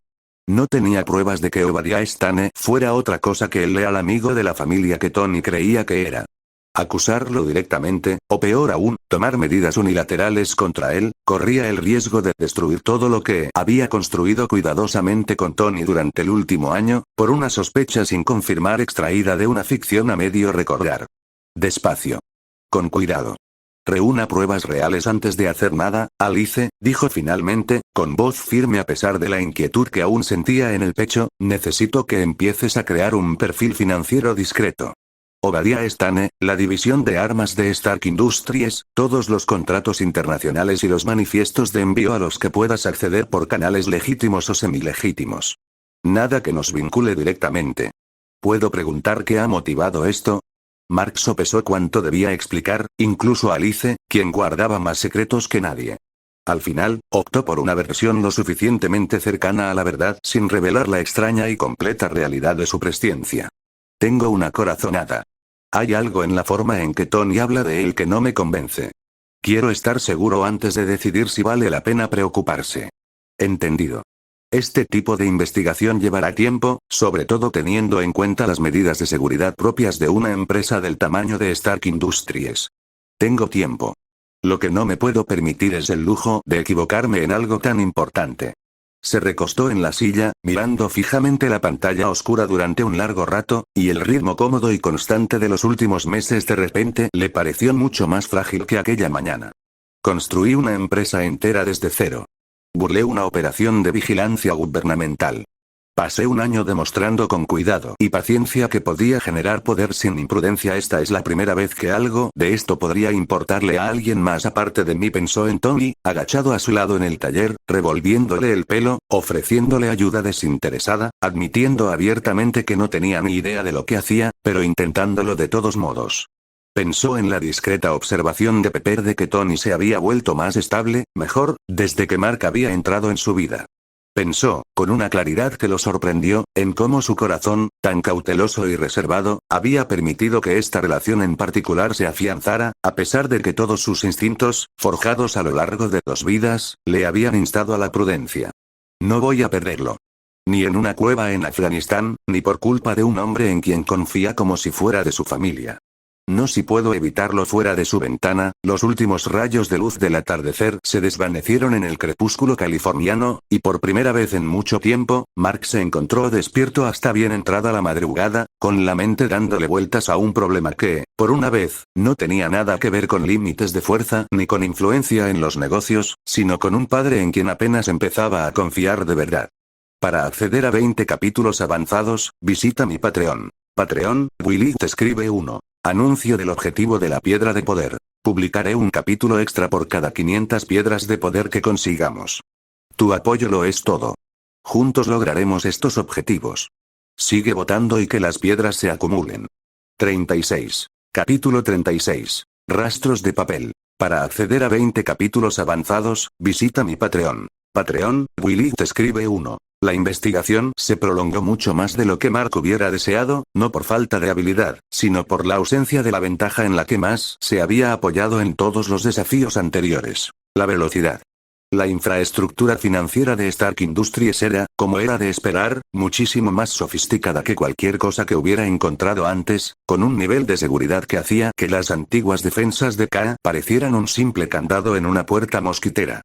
No tenía pruebas de que Obadiah Stane fuera otra cosa que el leal amigo de la familia que Tony creía que era. Acusarlo directamente, o peor aún, tomar medidas unilaterales contra él, corría el riesgo de destruir todo lo que había construido cuidadosamente con Tony durante el último año, por una sospecha sin confirmar extraída de una ficción a medio recordar. Despacio. Con cuidado. Reúna pruebas reales antes de hacer nada, Alice, dijo finalmente, con voz firme a pesar de la inquietud que aún sentía en el pecho, necesito que empieces a crear un perfil financiero discreto. Obadiah Stane, la división de armas de Stark Industries, todos los contratos internacionales y los manifiestos de envío a los que puedas acceder por canales legítimos o semilegítimos. Nada que nos vincule directamente. ¿Puedo preguntar qué ha motivado esto? Mark sopesó cuánto debía explicar, incluso Alice, quien guardaba más secretos que nadie. Al final, optó por una versión lo suficientemente cercana a la verdad sin revelar la extraña y completa realidad de su presciencia. Tengo una corazonada. Hay algo en la forma en que Tony habla de él que no me convence. Quiero estar seguro antes de decidir si vale la pena preocuparse. Entendido. Este tipo de investigación llevará tiempo, sobre todo teniendo en cuenta las medidas de seguridad propias de una empresa del tamaño de Stark Industries. Tengo tiempo. Lo que no me puedo permitir es el lujo de equivocarme en algo tan importante. Se recostó en la silla, mirando fijamente la pantalla oscura durante un largo rato, y el ritmo cómodo y constante de los últimos meses de repente le pareció mucho más frágil que aquella mañana. Construí una empresa entera desde cero. Burlé una operación de vigilancia gubernamental. Pasé un año demostrando con cuidado y paciencia que podía generar poder sin imprudencia. Esta es la primera vez que algo de esto podría importarle a alguien más aparte de mí, pensó en Tony, agachado a su lado en el taller, revolviéndole el pelo, ofreciéndole ayuda desinteresada, admitiendo abiertamente que no tenía ni idea de lo que hacía, pero intentándolo de todos modos. Pensó en la discreta observación de Pepper de que Tony se había vuelto más estable, mejor, desde que Mark había entrado en su vida. Pensó, con una claridad que lo sorprendió, en cómo su corazón, tan cauteloso y reservado, había permitido que esta relación en particular se afianzara, a pesar de que todos sus instintos, forjados a lo largo de 2 vidas, le habían instado a la prudencia. No voy a perderlo. Ni en una cueva en Afganistán, ni por culpa de un hombre en quien confía como si fuera de su familia. No si puedo evitarlo. Fuera de su ventana, los últimos rayos de luz del atardecer se desvanecieron en el crepúsculo californiano, y por primera vez en mucho tiempo, Mark se encontró despierto hasta bien entrada la madrugada, con la mente dándole vueltas a un problema que, por una vez, no tenía nada que ver con límites de fuerza ni con influencia en los negocios, sino con un padre en quien apenas empezaba a confiar de verdad. Para acceder a 20 capítulos avanzados, visita mi Patreon. Patreon, Willy te escribe 1. Anuncio del objetivo de la piedra de poder. Publicaré un capítulo extra por cada 500 piedras de poder que consigamos. Tu apoyo lo es todo. Juntos lograremos estos objetivos. Sigue votando y que las piedras se acumulen. 36. Capítulo 36. Rastros de papel. Para acceder a 20 capítulos avanzados, visita mi Patreon. Patreon, Willy te escribe 1. La investigación se prolongó mucho más de lo que Mark hubiera deseado, no por falta de habilidad, sino por la ausencia de la ventaja en la que más se había apoyado en todos los desafíos anteriores. La velocidad. La infraestructura financiera de Stark Industries era, como era de esperar, muchísimo más sofisticada que cualquier cosa que hubiera encontrado antes, con un nivel de seguridad que hacía que las antiguas defensas de K parecieran un simple candado en una puerta mosquitera.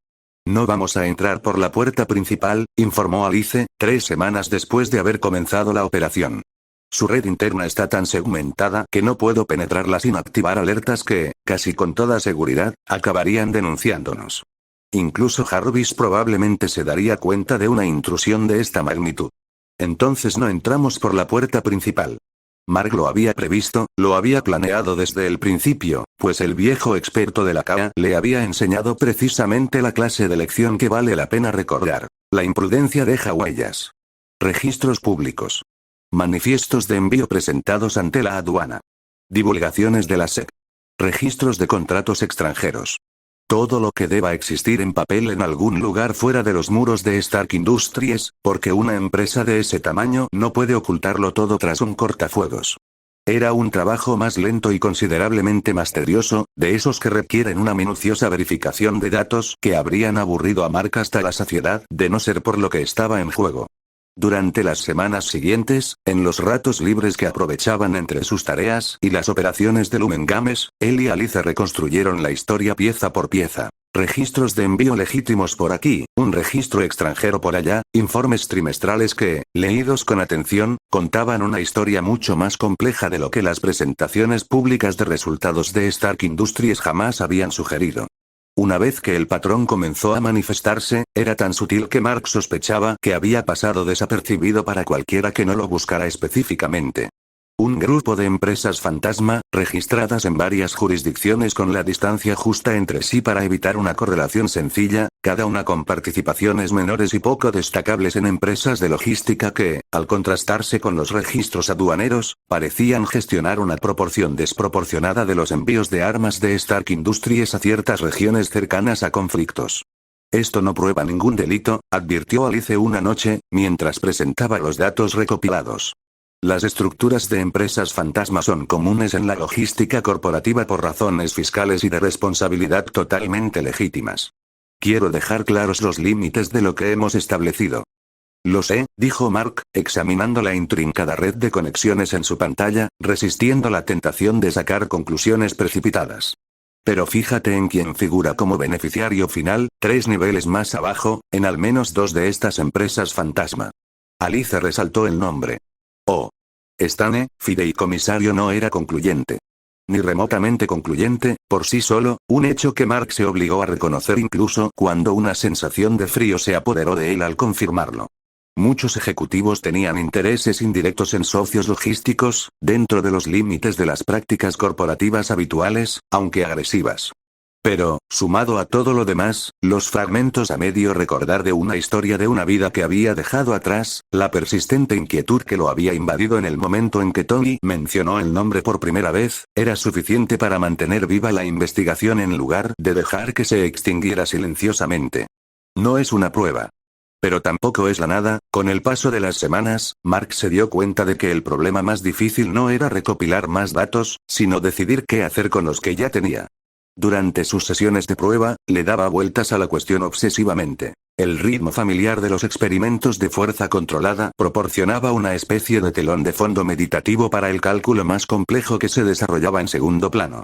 No vamos a entrar por la puerta principal, informó Alice, 3 semanas después de haber comenzado la operación. Su red interna está tan segmentada que no puedo penetrarla sin activar alertas que, casi con toda seguridad, acabarían denunciándonos. Incluso Jarvis probablemente se daría cuenta de una intrusión de esta magnitud. Entonces no entramos por la puerta principal. Mark lo había previsto, lo había planeado desde el principio, pues el viejo experto de la CAA le había enseñado precisamente la clase de lección que vale la pena recordar. La imprudencia deja huellas. Registros públicos. Manifiestos de envío presentados ante la aduana. Divulgaciones de la SEC. Registros de contratos extranjeros. Todo lo que deba existir en papel en algún lugar fuera de los muros de Stark Industries, porque una empresa de ese tamaño no puede ocultarlo todo tras un cortafuegos. Era un trabajo más lento y considerablemente más tedioso, de esos que requieren una minuciosa verificación de datos que habrían aburrido a Mark hasta la saciedad, de no ser por lo que estaba en juego. Durante las semanas siguientes, en los ratos libres que aprovechaban entre sus tareas y las operaciones de Lumen Games, él y Alice reconstruyeron la historia pieza por pieza. Registros de envío legítimos por aquí, un registro extranjero por allá, informes trimestrales que, leídos con atención, contaban una historia mucho más compleja de lo que las presentaciones públicas de resultados de Stark Industries jamás habían sugerido. Una vez que el patrón comenzó a manifestarse, era tan sutil que Mark sospechaba que había pasado desapercibido para cualquiera que no lo buscara específicamente. Un grupo de empresas fantasma, registradas en varias jurisdicciones con la distancia justa entre sí para evitar una correlación sencilla, cada una con participaciones menores y poco destacables en empresas de logística que, al contrastarse con los registros aduaneros, parecían gestionar una proporción desproporcionada de los envíos de armas de Stark Industries a ciertas regiones cercanas a conflictos. Esto no prueba ningún delito, advirtió Alice una noche, mientras presentaba los datos recopilados. Las estructuras de empresas fantasma son comunes en la logística corporativa por razones fiscales y de responsabilidad totalmente legítimas. Quiero dejar claros los límites de lo que hemos establecido. Lo sé, dijo Mark, examinando la intrincada red de conexiones en su pantalla, resistiendo la tentación de sacar conclusiones precipitadas. Pero fíjate en quién figura como beneficiario final, 3 niveles más abajo, en al menos 2 de estas empresas fantasma. Alice resaltó el nombre. Oh. Stane, fideicomisario no era concluyente. Ni remotamente concluyente, por sí solo, un hecho que Mark se obligó a reconocer incluso cuando una sensación de frío se apoderó de él al confirmarlo. Muchos ejecutivos tenían intereses indirectos en socios logísticos, dentro de los límites de las prácticas corporativas habituales, aunque agresivas. Pero, sumado a todo lo demás, los fragmentos a medio recordar de una historia de una vida que había dejado atrás, la persistente inquietud que lo había invadido en el momento en que Tony mencionó el nombre por primera vez, era suficiente para mantener viva la investigación en lugar de dejar que se extinguiera silenciosamente. No es una prueba. Pero tampoco es la nada. Con el paso de las semanas, Mark se dio cuenta de que el problema más difícil no era recopilar más datos, sino decidir qué hacer con los que ya tenía. Durante sus sesiones de prueba, le daba vueltas a la cuestión obsesivamente. El ritmo familiar de los experimentos de fuerza controlada proporcionaba una especie de telón de fondo meditativo para el cálculo más complejo que se desarrollaba en segundo plano.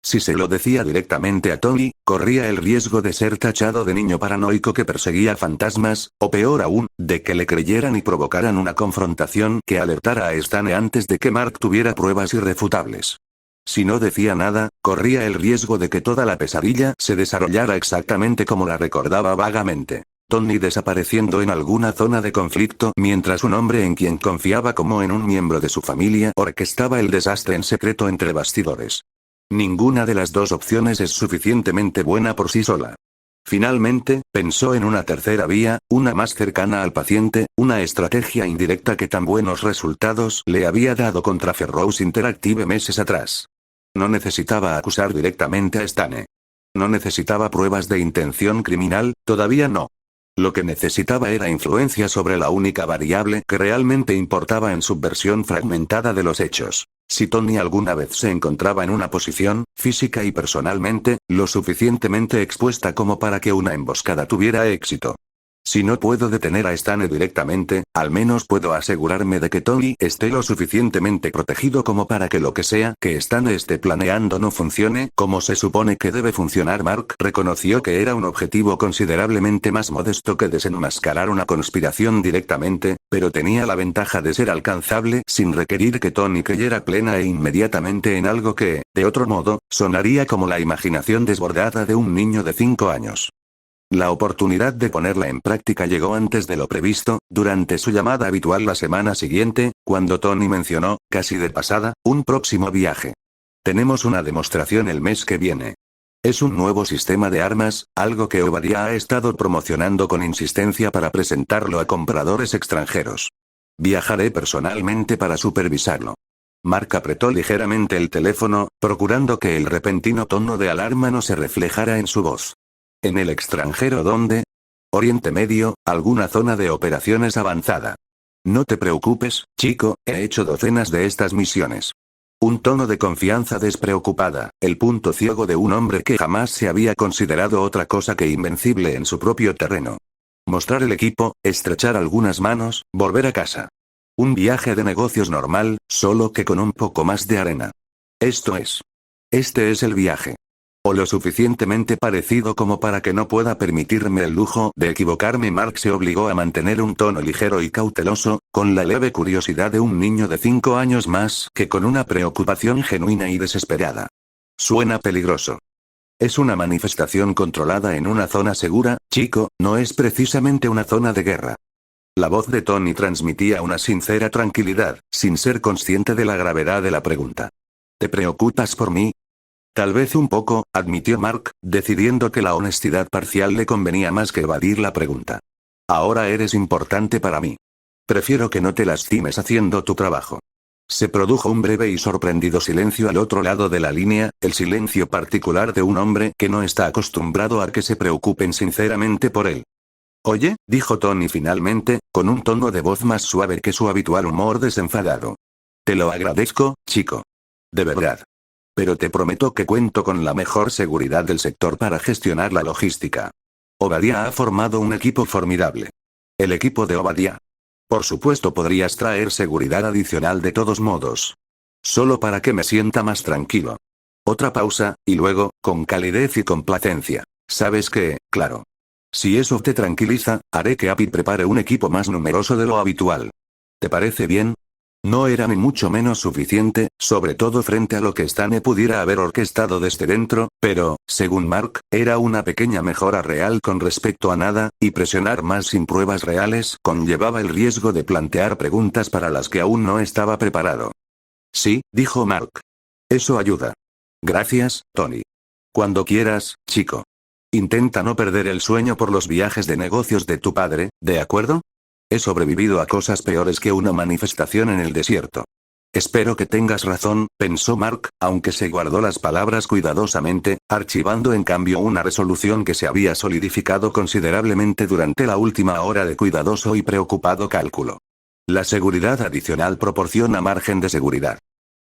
Si se lo decía directamente a Tony, corría el riesgo de ser tachado de niño paranoico que perseguía fantasmas, o peor aún, de que le creyeran y provocaran una confrontación que alertara a Stan antes de que Mark tuviera pruebas irrefutables. Si no decía nada, corría el riesgo de que toda la pesadilla se desarrollara exactamente como la recordaba vagamente. Tony desapareciendo en alguna zona de conflicto mientras un hombre en quien confiaba como en un miembro de su familia orquestaba el desastre en secreto entre bastidores. Ninguna de las dos opciones es suficientemente buena por sí sola. Finalmente, pensó en una tercera vía, una más cercana al paciente, una estrategia indirecta que tan buenos resultados le había dado contra Ferrous Interactive meses atrás. No necesitaba acusar directamente a Stane. No necesitaba pruebas de intención criminal, todavía no. Lo que necesitaba era influencia sobre la única variable que realmente importaba en su versión fragmentada de los hechos. Si Tony alguna vez se encontraba en una posición, física y personalmente, lo suficientemente expuesta como para que una emboscada tuviera éxito. Si no puedo detener a Stane directamente, al menos puedo asegurarme de que Tony esté lo suficientemente protegido como para que lo que sea que Stane esté planeando no funcione como se supone que debe funcionar. Mark reconoció que era un objetivo considerablemente más modesto que desenmascarar una conspiración directamente, pero tenía la ventaja de ser alcanzable sin requerir que Tony creyera plena e inmediatamente en algo que, de otro modo, sonaría como la imaginación desbordada de un niño de 5 años. La oportunidad de ponerla en práctica llegó antes de lo previsto, durante su llamada habitual la semana siguiente, cuando Tony mencionó, casi de pasada, un próximo viaje. Tenemos una demostración el mes que viene. Es un nuevo sistema de armas, algo que Obadiah ha estado promocionando con insistencia para presentarlo a compradores extranjeros. Viajaré personalmente para supervisarlo. Mark apretó ligeramente el teléfono, procurando que el repentino tono de alarma no se reflejara en su voz. ¿En el extranjero dónde? Oriente Medio, alguna zona de operaciones avanzada. No te preocupes, chico, he hecho docenas de estas misiones. Un tono de confianza despreocupada, el punto ciego de un hombre que jamás se había considerado otra cosa que invencible en su propio terreno. Mostrar el equipo, estrechar algunas manos, volver a casa. Un viaje de negocios normal, solo que con un poco más de arena. Este es el viaje. O lo suficientemente parecido como para que no pueda permitirme el lujo de equivocarme. Mark se obligó a mantener un tono ligero y cauteloso, con la leve curiosidad de un niño de 5 años más que con una preocupación genuina y desesperada. Suena peligroso. Es una manifestación controlada en una zona segura, chico, no es precisamente una zona de guerra. La voz de Tony transmitía una sincera tranquilidad, sin ser consciente de la gravedad de la pregunta. ¿Te preocupas por mí? Tal vez un poco, admitió Mark, decidiendo que la honestidad parcial le convenía más que evadir la pregunta. Ahora eres importante para mí. Prefiero que no te lastimes haciendo tu trabajo. Se produjo un breve y sorprendido silencio al otro lado de la línea, el silencio particular de un hombre que no está acostumbrado a que se preocupen sinceramente por él. Oye, dijo Tony finalmente, con un tono de voz más suave que su habitual humor desenfadado. Te lo agradezco, chico. De verdad. Pero te prometo que cuento con la mejor seguridad del sector para gestionar la logística. Obadiah ha formado un equipo formidable. El equipo de Obadiah. Por supuesto podrías traer seguridad adicional de todos modos. Solo para que me sienta más tranquilo. Otra pausa, y luego, con calidez y complacencia. Sabes que, claro. Si eso te tranquiliza, haré que API prepare un equipo más numeroso de lo habitual. ¿Te parece bien? No era ni mucho menos suficiente, sobre todo frente a lo que Stane pudiera haber orquestado desde dentro, pero, según Mark, era una pequeña mejora real con respecto a nada, y presionar más sin pruebas reales conllevaba el riesgo de plantear preguntas para las que aún no estaba preparado. Sí, dijo Mark. Eso ayuda. Gracias, Tony. Cuando quieras, chico. Intenta no perder el sueño por los viajes de negocios de tu padre, ¿de acuerdo? He sobrevivido a cosas peores que una manifestación en el desierto. Espero que tengas razón, pensó Mark, aunque se guardó las palabras cuidadosamente, archivando en cambio una resolución que se había solidificado considerablemente durante la última hora de cuidadoso y preocupado cálculo. La seguridad adicional proporciona margen de seguridad.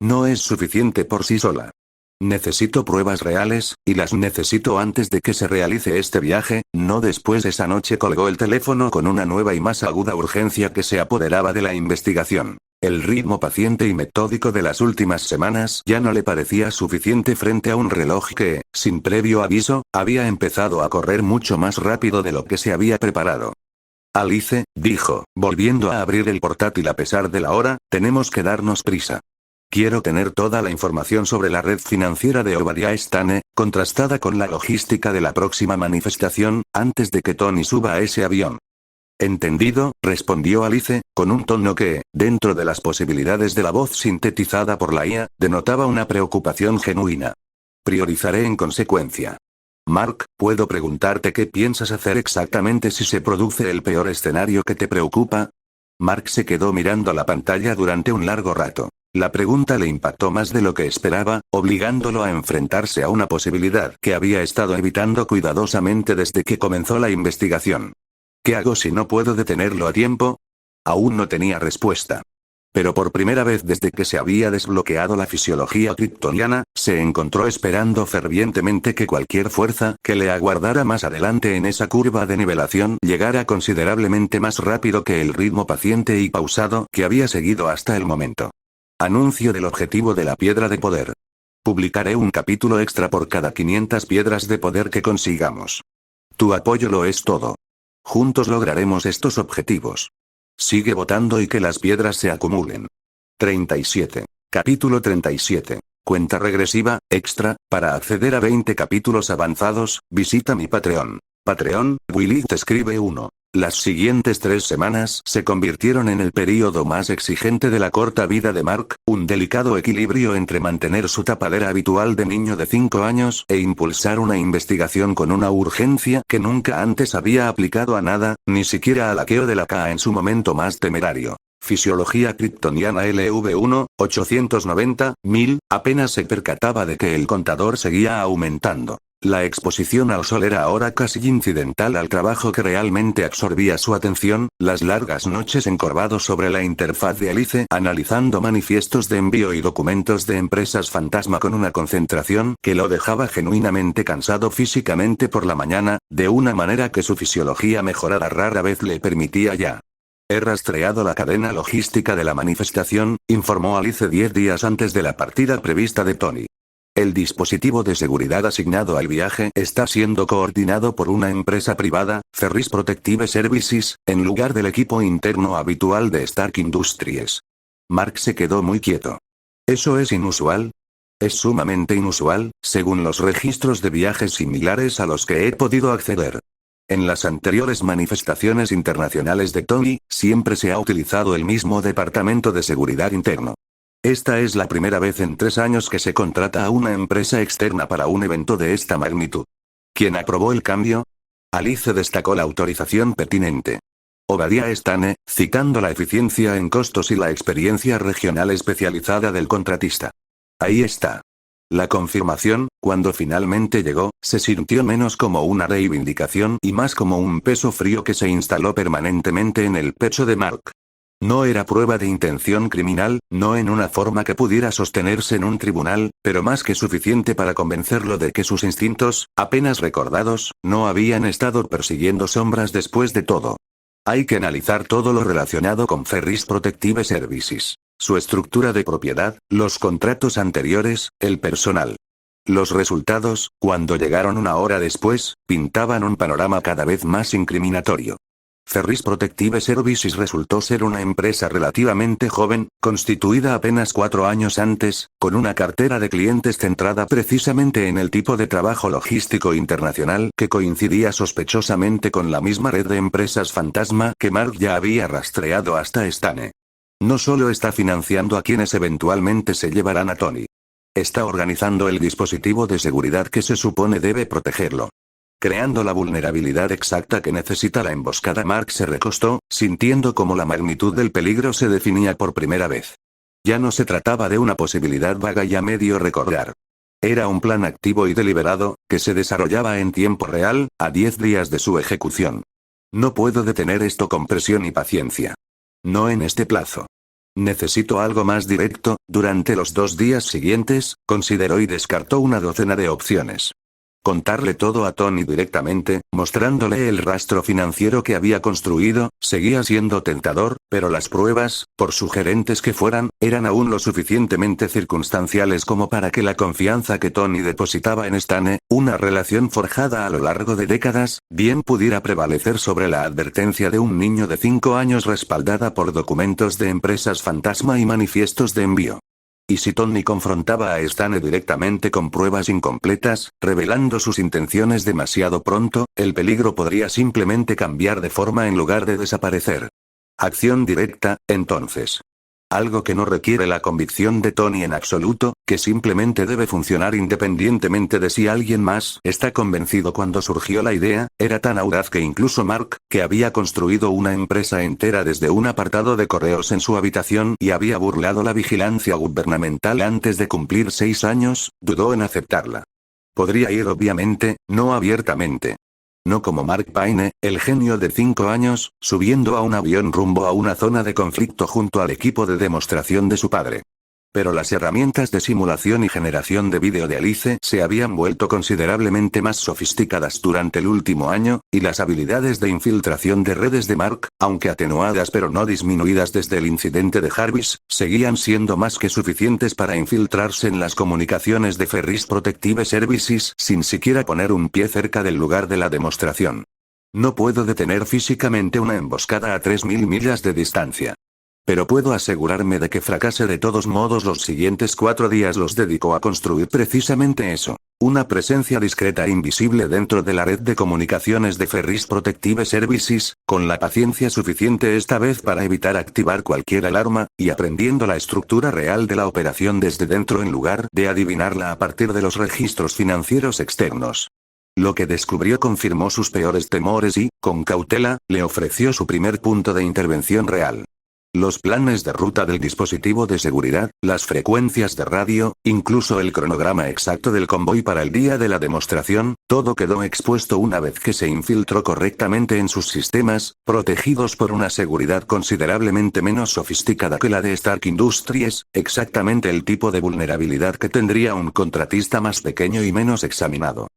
No es suficiente por sí sola. Necesito pruebas reales, y las necesito antes de que se realice este viaje, no después. Esa noche colgó el teléfono con una nueva y más aguda urgencia que se apoderaba de la investigación. El ritmo paciente y metódico de las últimas semanas ya no le parecía suficiente frente a un reloj que, sin previo aviso, había empezado a correr mucho más rápido de lo que se había preparado. Alice, dijo, volviendo a abrir el portátil a pesar de la hora, tenemos que darnos prisa. Quiero tener toda la información sobre la red financiera de Obadiah Stane, contrastada con la logística de la próxima manifestación, antes de que Tony suba a ese avión. Entendido, respondió Alice, con un tono que, dentro de las posibilidades de la voz sintetizada por la IA, denotaba una preocupación genuina. Priorizaré en consecuencia. Mark, ¿puedo preguntarte qué piensas hacer exactamente si se produce el peor escenario que te preocupa? Mark se quedó mirando la pantalla durante un largo rato. La pregunta le impactó más de lo que esperaba, obligándolo a enfrentarse a una posibilidad que había estado evitando cuidadosamente desde que comenzó la investigación. ¿Qué hago si no puedo detenerlo a tiempo? Aún no tenía respuesta. Pero por primera vez desde que se había desbloqueado la fisiología kryptoniana, se encontró esperando fervientemente que cualquier fuerza que le aguardara más adelante en esa curva de nivelación llegara considerablemente más rápido que el ritmo paciente y pausado que había seguido hasta el momento. Anuncio del objetivo de la piedra de poder. Publicaré un capítulo extra por cada 500 piedras de poder que consigamos. Tu apoyo lo es todo. Juntos lograremos estos objetivos. Sigue votando y que las piedras se acumulen. 37. Capítulo 37. Cuenta regresiva, extra, para acceder a 20 capítulos avanzados, visita mi Patreon. Patreon, Willy te escribe 1. Las siguientes 3 semanas se convirtieron en el período más exigente de la corta vida de Mark, un delicado equilibrio entre mantener su tapadera habitual de niño de 5 años e impulsar una investigación con una urgencia que nunca antes había aplicado a nada, ni siquiera al hackeo de la KA en su momento más temerario. Fisiología kryptoniana LV1, 890.000, apenas se percataba de que el contador seguía aumentando. La exposición al sol era ahora casi incidental al trabajo que realmente absorbía su atención, las largas noches encorvados sobre la interfaz de Alice analizando manifiestos de envío y documentos de empresas fantasma con una concentración que lo dejaba genuinamente cansado físicamente por la mañana, de una manera que su fisiología mejorada rara vez le permitía ya. He rastreado la cadena logística de la manifestación, informó Alice 10 días antes de la partida prevista de Tony. El dispositivo de seguridad asignado al viaje está siendo coordinado por una empresa privada, Ferris Protective Services, en lugar del equipo interno habitual de Stark Industries. Mark se quedó muy quieto. ¿Eso es inusual? Es sumamente inusual, según los registros de viajes similares a los que he podido acceder. En las anteriores manifestaciones internacionales de Tony, siempre se ha utilizado el mismo departamento de seguridad interno. Esta es la primera vez en 3 años que se contrata a una empresa externa para un evento de esta magnitud. ¿Quién aprobó el cambio? Alice destacó la autorización pertinente. Obadiah Stane, citando la eficiencia en costos y la experiencia regional especializada del contratista. Ahí está. La confirmación, cuando finalmente llegó, se sintió menos como una reivindicación y más como un peso frío que se instaló permanentemente en el pecho de Mark. No era prueba de intención criminal, no en una forma que pudiera sostenerse en un tribunal, pero más que suficiente para convencerlo de que sus instintos, apenas recordados, no habían estado persiguiendo sombras después de todo. Hay que analizar todo lo relacionado con Ferris Protective Services, su estructura de propiedad, los contratos anteriores, el personal. Los resultados, cuando llegaron una hora después, pintaban un panorama cada vez más incriminatorio. Ferris Protective Services resultó ser una empresa relativamente joven, constituida apenas 4 años antes, con una cartera de clientes centrada precisamente en el tipo de trabajo logístico internacional que coincidía sospechosamente con la misma red de empresas fantasma que Mark ya había rastreado hasta Stane. No solo está financiando a quienes eventualmente se llevarán a Tony. Está organizando el dispositivo de seguridad que se supone debe protegerlo. Creando la vulnerabilidad exacta que necesita la emboscada. Mark se recostó, sintiendo cómo la magnitud del peligro se definía por primera vez. Ya no se trataba de una posibilidad vaga y a medio recordar. Era un plan activo y deliberado, que se desarrollaba en tiempo real, a 10 días de su ejecución. No puedo detener esto con presión y paciencia. No en este plazo. Necesito algo más directo. Durante los 2 días siguientes, consideró y descartó una docena de opciones. Contarle todo a Tony directamente, mostrándole el rastro financiero que había construido, seguía siendo tentador, pero las pruebas, por sugerentes que fueran, eran aún lo suficientemente circunstanciales como para que la confianza que Tony depositaba en Stane, una relación forjada a lo largo de décadas, bien pudiera prevalecer sobre la advertencia de un niño de 5 años respaldada por documentos de empresas fantasma y manifiestos de envío. Y si Tony confrontaba a Stane directamente con pruebas incompletas, revelando sus intenciones demasiado pronto, el peligro podría simplemente cambiar de forma en lugar de desaparecer. Acción directa, entonces. Algo que no requiere la convicción de Tony en absoluto, que simplemente debe funcionar independientemente de si alguien más está convencido. Cuando surgió la idea, era tan audaz que incluso Mark, que había construido una empresa entera desde un apartado de correos en su habitación y había burlado la vigilancia gubernamental antes de cumplir 6 años, dudó en aceptarla. Podría ir obviamente, no abiertamente. No como Mark Payne, el genio de 5 años, subiendo a un avión rumbo a una zona de conflicto junto al equipo de demostración de su padre. Pero las herramientas de simulación y generación de vídeo de Alice se habían vuelto considerablemente más sofisticadas durante el último año, y las habilidades de infiltración de redes de Mark, aunque atenuadas pero no disminuidas desde el incidente de Jarvis, seguían siendo más que suficientes para infiltrarse en las comunicaciones de Ferris Protective Services sin siquiera poner un pie cerca del lugar de la demostración. No puedo detener físicamente una emboscada a 3000 millas de distancia. Pero puedo asegurarme de que fracase de todos modos. Los siguientes 4 días los dedicó a construir precisamente eso. Una presencia discreta e invisible dentro de la red de comunicaciones de Ferris Protective Services, con la paciencia suficiente esta vez para evitar activar cualquier alarma, y aprendiendo la estructura real de la operación desde dentro en lugar de adivinarla a partir de los registros financieros externos. Lo que descubrió confirmó sus peores temores y, con cautela, le ofreció su primer punto de intervención real. Los planes de ruta del dispositivo de seguridad, las frecuencias de radio, incluso el cronograma exacto del convoy para el día de la demostración, todo quedó expuesto una vez que se infiltró correctamente en sus sistemas, protegidos por una seguridad considerablemente menos sofisticada que la de Stark Industries, exactamente el tipo de vulnerabilidad que tendría un contratista más pequeño y menos examinado.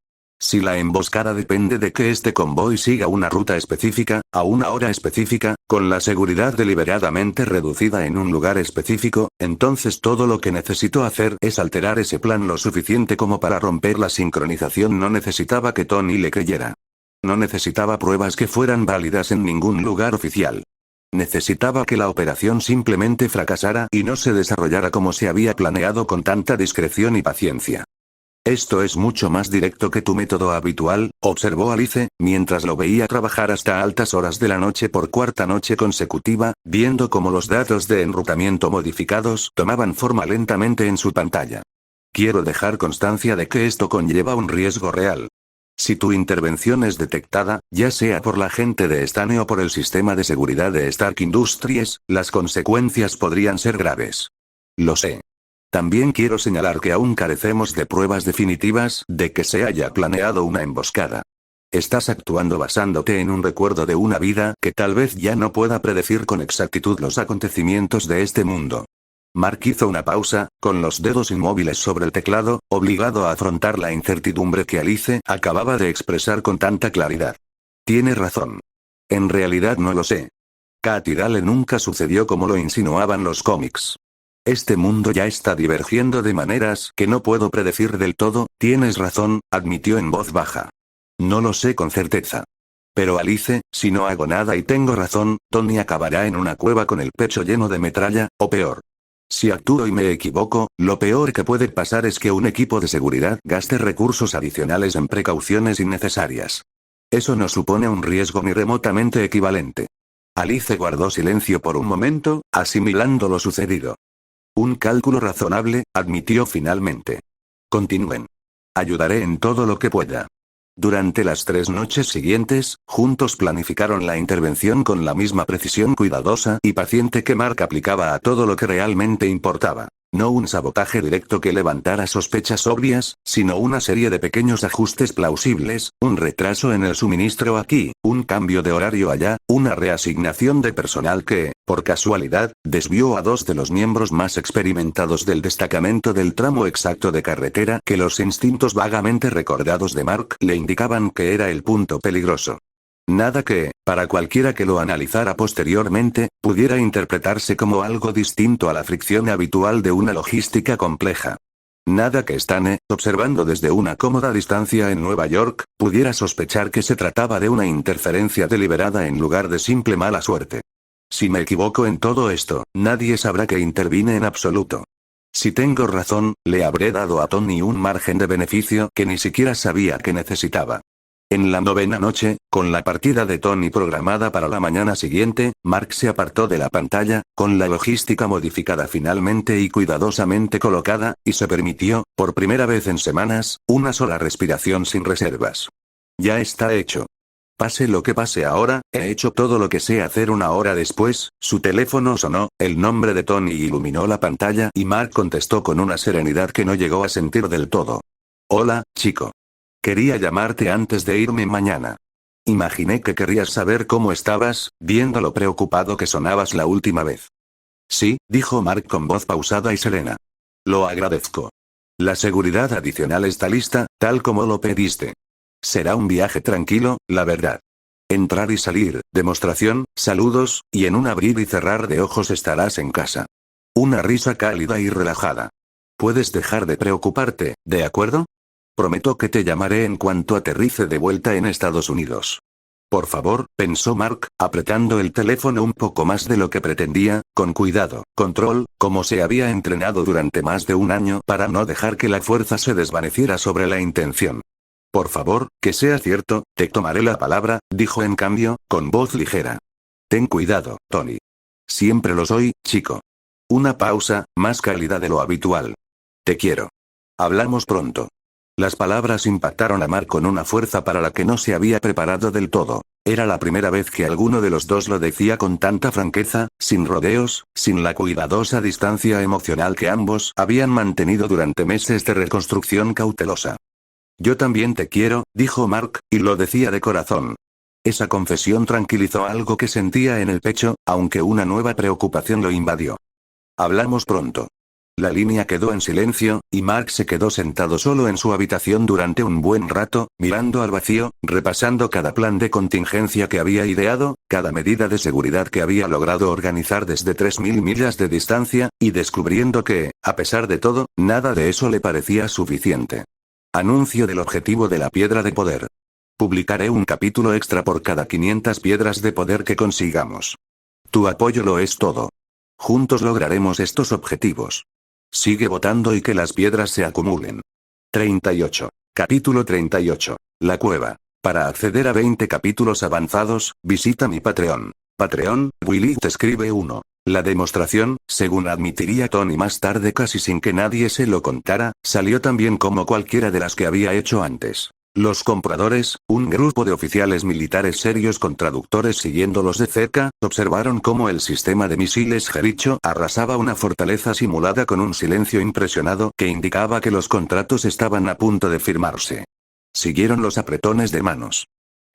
Si la emboscada depende de que este convoy siga una ruta específica, a una hora específica, con la seguridad deliberadamente reducida en un lugar específico, entonces todo lo que necesito hacer es alterar ese plan lo suficiente como para romper la sincronización. No necesitaba que Tony le creyera. No necesitaba pruebas que fueran válidas en ningún lugar oficial. Necesitaba que la operación simplemente fracasara y no se desarrollara como se había planeado con tanta discreción y paciencia. Esto es mucho más directo que tu método habitual, observó Alice, mientras lo veía trabajar hasta altas horas de la noche por 4ª noche consecutiva, viendo cómo los datos de enrutamiento modificados tomaban forma lentamente en su pantalla. Quiero dejar constancia de que esto conlleva un riesgo real. Si tu intervención es detectada, ya sea por la gente de Stane o por el sistema de seguridad de Stark Industries, las consecuencias podrían ser graves. Lo sé. También quiero señalar que aún carecemos de pruebas definitivas de que se haya planeado una emboscada. Estás actuando basándote en un recuerdo de una vida que tal vez ya no pueda predecir con exactitud los acontecimientos de este mundo. Mark hizo una pausa, con los dedos inmóviles sobre el teclado, obligado a afrontar la incertidumbre que Alice acababa de expresar con tanta claridad. Tiene razón. En realidad no lo sé. Kat y Dale nunca sucedió como lo insinuaban los cómics. Este mundo ya está divergiendo de maneras que no puedo predecir del todo. Tienes razón, admitió en voz baja. No lo sé con certeza. Pero Alice, si no hago nada y tengo razón, Tony acabará en una cueva con el pecho lleno de metralla, o peor. Si actúo y me equivoco, lo peor que puede pasar es que un equipo de seguridad gaste recursos adicionales en precauciones innecesarias. Eso no supone un riesgo ni remotamente equivalente. Alice guardó silencio por un momento, asimilando lo sucedido. Un cálculo razonable, admitió finalmente. Continúen. Ayudaré en todo lo que pueda. Durante las 3 noches siguientes, juntos planificaron la intervención con la misma precisión cuidadosa y paciente que Mark aplicaba a todo lo que realmente importaba. No un sabotaje directo que levantara sospechas obvias, sino una serie de pequeños ajustes plausibles, un retraso en el suministro aquí, un cambio de horario allá, una reasignación de personal que, Por casualidad, desvió a dos de los miembros más experimentados del destacamento del tramo exacto de carretera que los instintos vagamente recordados de Mark le indicaban que era el punto peligroso. Nada que, para cualquiera que lo analizara posteriormente, pudiera interpretarse como algo distinto a la fricción habitual de una logística compleja. Nada que Stane, observando desde una cómoda distancia en Nueva York, pudiera sospechar que se trataba de una interferencia deliberada en lugar de simple mala suerte. Si me equivoco en todo esto, nadie sabrá que intervine en absoluto. Si tengo razón, le habré dado a Tony un margen de beneficio que ni siquiera sabía que necesitaba. En la 9ª noche, con la partida de Tony programada para la mañana siguiente, Mark se apartó de la pantalla, con la logística modificada finalmente y cuidadosamente colocada, y se permitió, por primera vez en semanas, una sola respiración sin reservas. Ya está hecho. Pase lo que pase ahora, he hecho todo lo que sé hacer. Una hora después, su teléfono sonó, el nombre de Tony iluminó la pantalla y Mark contestó con una serenidad que no llegó a sentir del todo. Hola, chico. Quería llamarte antes de irme mañana. Imaginé que querrías saber cómo estabas, viendo lo preocupado que sonabas la última vez. Sí, dijo Mark con voz pausada y serena. Lo agradezco. La seguridad adicional está lista, tal como lo pediste. Será un viaje tranquilo, la verdad. Entrar y salir, demostración, saludos, y en un abrir y cerrar de ojos estarás en casa. Una risa cálida y relajada. Puedes dejar de preocuparte, ¿de acuerdo? Prometo que te llamaré en cuanto aterrice de vuelta en Estados Unidos. Por favor, pensó Mark, apretando el teléfono un poco más de lo que pretendía, con cuidado, control, como se había entrenado durante más de un año para no dejar que la fuerza se desvaneciera sobre la intención. Por favor, que sea cierto, te tomaré la palabra, dijo en cambio, con voz ligera. Ten cuidado, Tony. Siempre lo soy, chico. Una pausa, más cálida de lo habitual. Te quiero. Hablamos pronto. Las palabras impactaron a Mark con una fuerza para la que no se había preparado del todo. Era la primera vez que alguno de los dos lo decía con tanta franqueza, sin rodeos, sin la cuidadosa distancia emocional que ambos habían mantenido durante meses de reconstrucción cautelosa. Yo también te quiero, dijo Mark, y lo decía de corazón. Esa confesión tranquilizó algo que sentía en el pecho, aunque una nueva preocupación lo invadió. Hablamos pronto. La línea quedó en silencio, y Mark se quedó sentado solo en su habitación durante un buen rato, mirando al vacío, repasando cada plan de contingencia que había ideado, cada medida de seguridad que había logrado organizar desde 3000 millas de distancia, y descubriendo que, a pesar de todo, nada de eso le parecía suficiente. Anuncio del objetivo de la piedra de poder. Publicaré un capítulo extra por cada 500 piedras de poder que consigamos. Tu apoyo lo es todo. Juntos lograremos estos objetivos. Sigue votando y que las piedras se acumulen. 38. Capítulo 38. La cueva. Para acceder a 20 capítulos avanzados, visita mi Patreon. Patreon, Willy te escribe 1. La demostración, según admitiría Tony más tarde casi sin que nadie se lo contara, salió tan bien como cualquiera de las que había hecho antes. Los compradores, un grupo de oficiales militares serios con traductores siguiéndolos de cerca, observaron cómo el sistema de misiles Jericho arrasaba una fortaleza simulada con un silencio impresionado que indicaba que los contratos estaban a punto de firmarse. Siguieron los apretones de manos.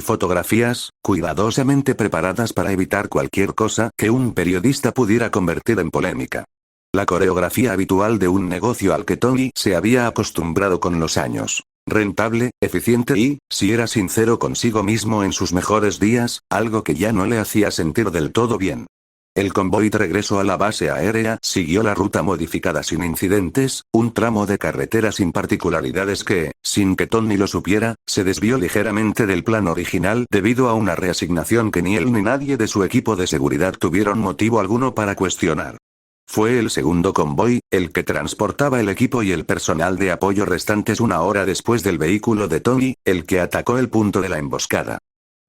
Fotografías, cuidadosamente preparadas para evitar cualquier cosa que un periodista pudiera convertir en polémica. La coreografía habitual de un negocio al que Tony se había acostumbrado con los años. Rentable, eficiente y, si era sincero consigo mismo en sus mejores días, algo que ya no le hacía sentir del todo bien. El convoy de regreso a la base aérea siguió la ruta modificada sin incidentes, un tramo de carretera sin particularidades que, sin que Tony lo supiera, se desvió ligeramente del plan original debido a una reasignación que ni él ni nadie de su equipo de seguridad tuvieron motivo alguno para cuestionar. Fue el segundo convoy, el que transportaba el equipo y el personal de apoyo restantes una hora después del vehículo de Tony, el que atacó el punto de la emboscada.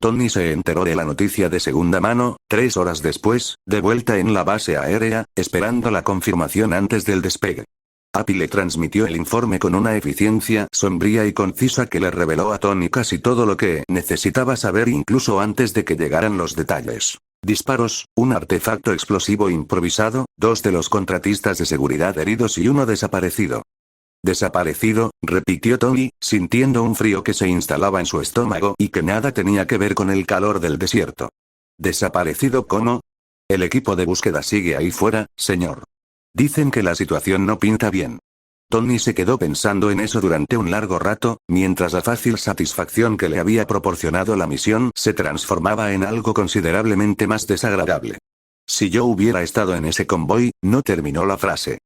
Tony se enteró de la noticia de segunda mano, 3 horas después, de vuelta en la base aérea, esperando la confirmación antes del despegue. Appy le transmitió el informe con una eficiencia sombría y concisa que le reveló a Tony casi todo lo que necesitaba saber incluso antes de que llegaran los detalles. Disparos, un artefacto explosivo improvisado, 2 de los contratistas de seguridad heridos y 1 desaparecido. Desaparecido, repitió Tony, sintiendo un frío que se instalaba en su estómago y que nada tenía que ver con el calor del desierto. ¿Desaparecido cómo? El equipo de búsqueda sigue ahí fuera, señor. Dicen que la situación no pinta bien. Tony se quedó pensando en eso durante un largo rato, mientras la fácil satisfacción que le había proporcionado la misión se transformaba en algo considerablemente más desagradable. Si yo hubiera estado en ese convoy, no terminó la frase.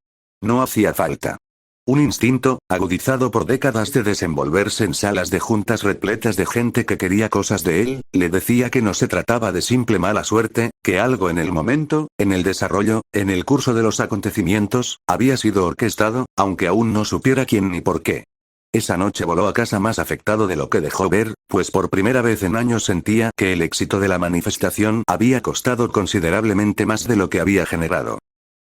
No hacía falta. Un instinto, agudizado por décadas de desenvolverse en salas de juntas repletas de gente que quería cosas de él, le decía que no se trataba de simple mala suerte, que algo en el momento, en el desarrollo, en el curso de los acontecimientos, había sido orquestado, aunque aún no supiera quién ni por qué. Esa noche voló a casa más afectado de lo que dejó ver, pues por primera vez en años sentía que el éxito de la manifestación había costado considerablemente más de lo que había generado.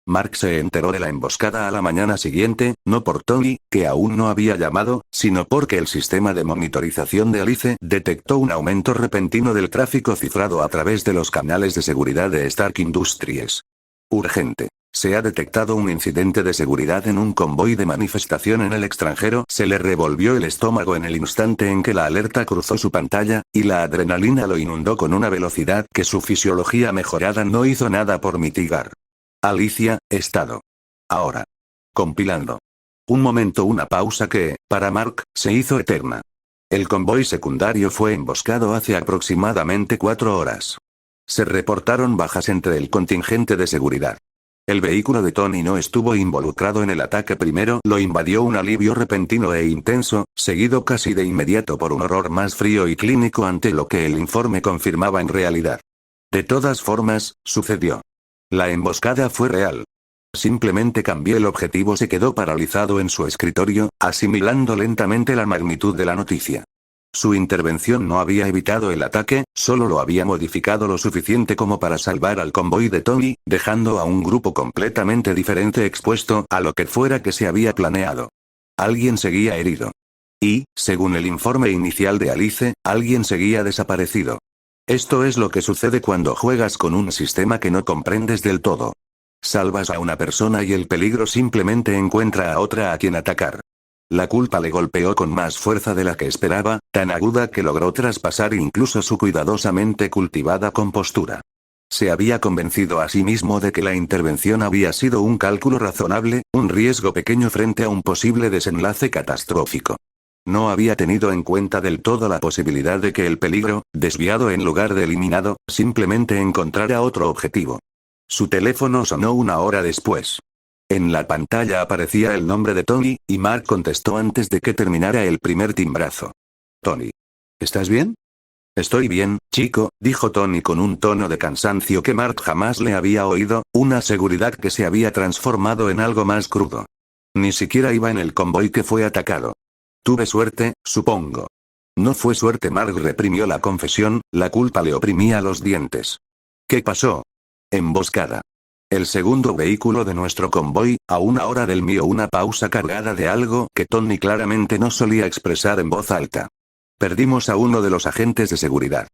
Mark se enteró de la emboscada a la mañana siguiente, no por Tony, que aún no había llamado, sino porque el sistema de monitorización de Alice detectó un aumento repentino del tráfico cifrado a través de los canales de seguridad de Stark Industries. Urgente. Se ha detectado un incidente de seguridad en un convoy de manifestación en el extranjero. Se le revolvió el estómago en el instante en que la alerta cruzó su pantalla, y la adrenalina lo inundó con una velocidad que su fisiología mejorada no hizo nada por mitigar. Alicia, estado. Ahora. Compilando. Un momento, una pausa que, para Mark, se hizo eterna. El convoy secundario fue emboscado hace aproximadamente 4 horas. Se reportaron bajas entre el contingente de seguridad. El vehículo de Tony no estuvo involucrado en el ataque. Primero lo invadió un alivio repentino e intenso, seguido casi de inmediato por un horror más frío y clínico ante lo que el informe confirmaba en realidad. De todas formas, sucedió. La emboscada fue real. Simplemente cambió el objetivo. Se quedó paralizado en su escritorio, asimilando lentamente la magnitud de la noticia. Su intervención no había evitado el ataque, solo lo había modificado lo suficiente como para salvar al convoy de Tony, dejando a un grupo completamente diferente expuesto a lo que fuera que se había planeado. Alguien seguía herido. Y, según el informe inicial de Alice, alguien seguía desaparecido. Esto es lo que sucede cuando juegas con un sistema que no comprendes del todo. Salvas a una persona y el peligro simplemente encuentra a otra a quien atacar. La culpa le golpeó con más fuerza de la que esperaba, tan aguda que logró traspasar incluso su cuidadosamente cultivada compostura. Se había convencido a sí mismo de que la intervención había sido un cálculo razonable, un riesgo pequeño frente a un posible desenlace catastrófico. No había tenido en cuenta del todo la posibilidad de que el peligro, desviado en lugar de eliminado, simplemente encontrara otro objetivo. Su teléfono sonó 1 hora después. En la pantalla aparecía el nombre de Tony, y Mark contestó antes de que terminara el primer timbrazo. Tony. ¿Estás bien? Estoy bien, chico, dijo Tony con un tono de cansancio que Mark jamás le había oído, una seguridad que se había transformado en algo más crudo. Ni siquiera iba en el convoy que fue atacado. Tuve suerte, supongo. No fue suerte. Mark reprimió la confesión, la culpa le oprimía los dientes. ¿Qué pasó? Emboscada. El segundo vehículo de nuestro convoy, a 1 hora del mío. Una pausa cargada de algo que Tony claramente no solía expresar en voz alta. Perdimos a uno de los agentes de seguridad.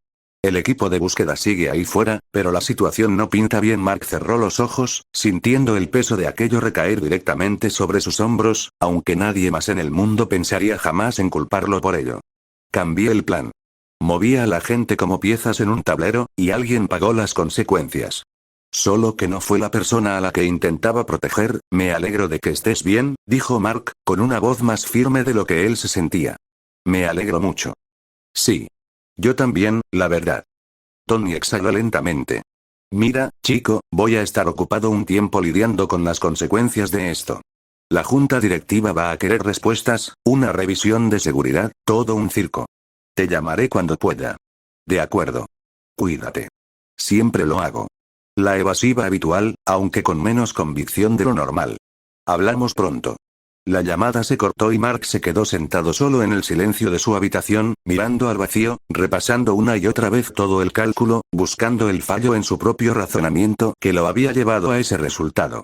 El equipo de búsqueda sigue ahí fuera, pero la situación no pinta bien. Mark cerró los ojos, sintiendo el peso de aquello recaer directamente sobre sus hombros, aunque nadie más en el mundo pensaría jamás en culparlo por ello. Cambié el plan. Movía a la gente como piezas en un tablero, y alguien pagó las consecuencias. Solo que no fue la persona a la que intentaba proteger. Me alegro de que estés bien, dijo Mark, con una voz más firme de lo que él se sentía. Me alegro mucho. Sí. Yo también, la verdad. Tony exhaló lentamente. Mira, chico, voy a estar ocupado un tiempo lidiando con las consecuencias de esto. La junta directiva va a querer respuestas, una revisión de seguridad, todo un circo. Te llamaré cuando pueda. De acuerdo. Cuídate. Siempre lo hago. La evasiva habitual, aunque con menos convicción de lo normal. Hablamos pronto. La llamada se cortó y Mark se quedó sentado solo en el silencio de su habitación, mirando al vacío, repasando una y otra vez todo el cálculo, buscando el fallo en su propio razonamiento que lo había llevado a ese resultado.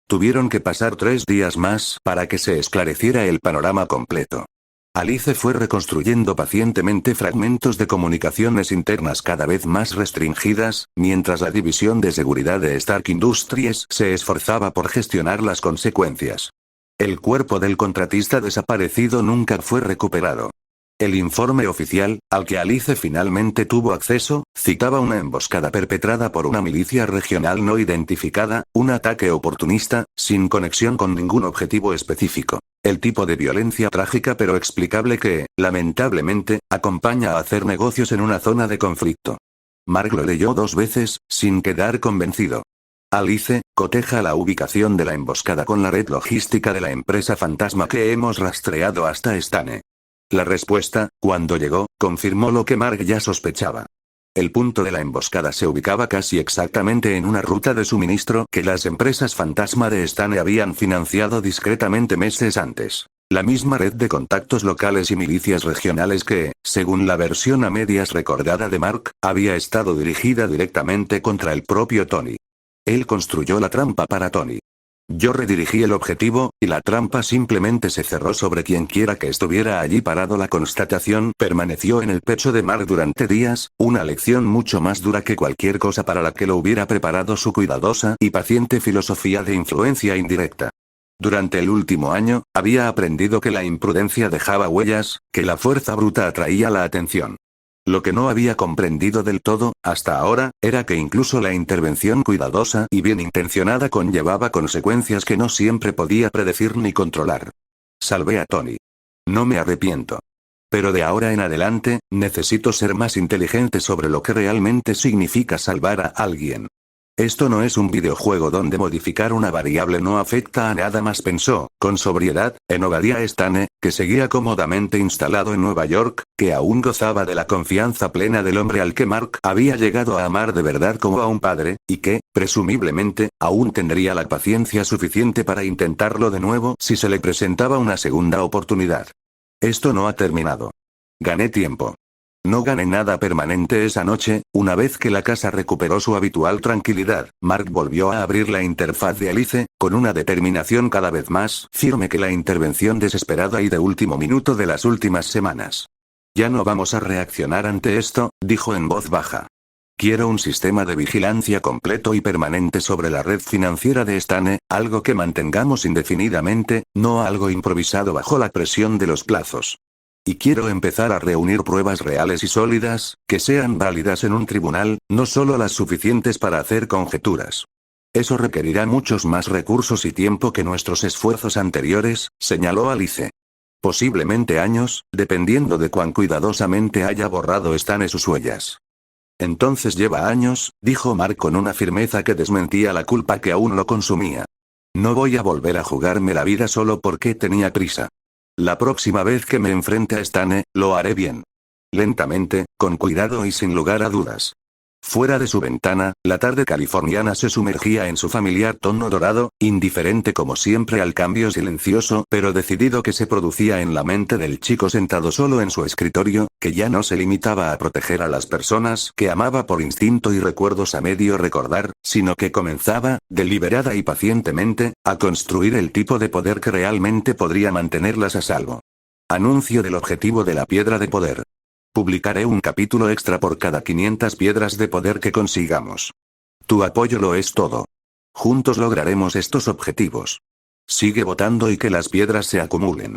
Tuvieron que pasar 3 días más para que se esclareciera el panorama completo. Alice fue reconstruyendo pacientemente fragmentos de comunicaciones internas cada vez más restringidas, mientras la división de seguridad de Stark Industries se esforzaba por gestionar las consecuencias. El cuerpo del contratista desaparecido nunca fue recuperado. El informe oficial, al que Alice finalmente tuvo acceso, citaba una emboscada perpetrada por una milicia regional no identificada, un ataque oportunista, sin conexión con ningún objetivo específico. El tipo de violencia trágica pero explicable que, lamentablemente, acompaña a hacer negocios en una zona de conflicto. Mark lo leyó 2 veces, sin quedar convencido. Alice, coteja la ubicación de la emboscada con la red logística de la empresa fantasma que hemos rastreado hasta Stane. La respuesta, cuando llegó, confirmó lo que Mark ya sospechaba. El punto de la emboscada se ubicaba casi exactamente en una ruta de suministro que las empresas fantasma de Stane habían financiado discretamente meses antes. La misma red de contactos locales y milicias regionales que, según la versión a medias recordada de Mark, había estado dirigida directamente contra el propio Tony. Él construyó la trampa para Tony. Yo redirigí el objetivo, y la trampa simplemente se cerró sobre quien quiera que estuviera allí parado. La constatación permaneció en el pecho de Mark durante días, una lección mucho más dura que cualquier cosa para la que lo hubiera preparado su cuidadosa y paciente filosofía de influencia indirecta. Durante el último año, había aprendido que la imprudencia dejaba huellas, que la fuerza bruta atraía la atención. Lo que no había comprendido del todo, hasta ahora, era que incluso la intervención cuidadosa y bien intencionada conllevaba consecuencias que no siempre podía predecir ni controlar. Salvé a Tony. No me arrepiento. Pero de ahora en adelante, necesito ser más inteligente sobre lo que realmente significa salvar a alguien. Esto no es un videojuego donde modificar una variable no afecta a nada más, pensó, con sobriedad, en Obadiah Stane, que seguía cómodamente instalado en Nueva York, que aún gozaba de la confianza plena del hombre al que Mark había llegado a amar de verdad como a un padre, y que, presumiblemente, aún tendría la paciencia suficiente para intentarlo de nuevo si se le presentaba una segunda oportunidad. Esto no ha terminado. Gané tiempo. No gané nada permanente esa noche. Una vez que la casa recuperó su habitual tranquilidad, Mark volvió a abrir la interfaz de Alice, con una determinación cada vez más firme que la intervención desesperada y de último minuto de las últimas semanas. Ya no vamos a reaccionar ante esto, dijo en voz baja. Quiero un sistema de vigilancia completo y permanente sobre la red financiera de Stane, algo que mantengamos indefinidamente, no algo improvisado bajo la presión de los plazos. Y quiero empezar a reunir pruebas reales y sólidas, que sean válidas en un tribunal, no solo las suficientes para hacer conjeturas. Eso requerirá muchos más recursos y tiempo que nuestros esfuerzos anteriores, señaló Alice. Posiblemente años, dependiendo de cuán cuidadosamente haya borrado Stane sus huellas. Entonces lleva años, dijo Mark con una firmeza que desmentía la culpa que aún lo consumía. No voy a volver a jugarme la vida solo porque tenía prisa. La próxima vez que me enfrente a Stane, lo haré bien. Lentamente, con cuidado y sin lugar a dudas. Fuera de su ventana, la tarde californiana se sumergía en su familiar tono dorado, indiferente como siempre al cambio silencioso pero decidido que se producía en la mente del chico sentado solo en su escritorio, que ya no se limitaba a proteger a las personas que amaba por instinto y recuerdos a medio recordar, sino que comenzaba, deliberada y pacientemente, a construir el tipo de poder que realmente podría mantenerlas a salvo. Anuncio del objetivo de la piedra de poder. Publicaré un capítulo extra por cada 500 piedras de poder que consigamos. Tu apoyo lo es todo. Juntos lograremos estos objetivos. Sigue votando y que las piedras se acumulen.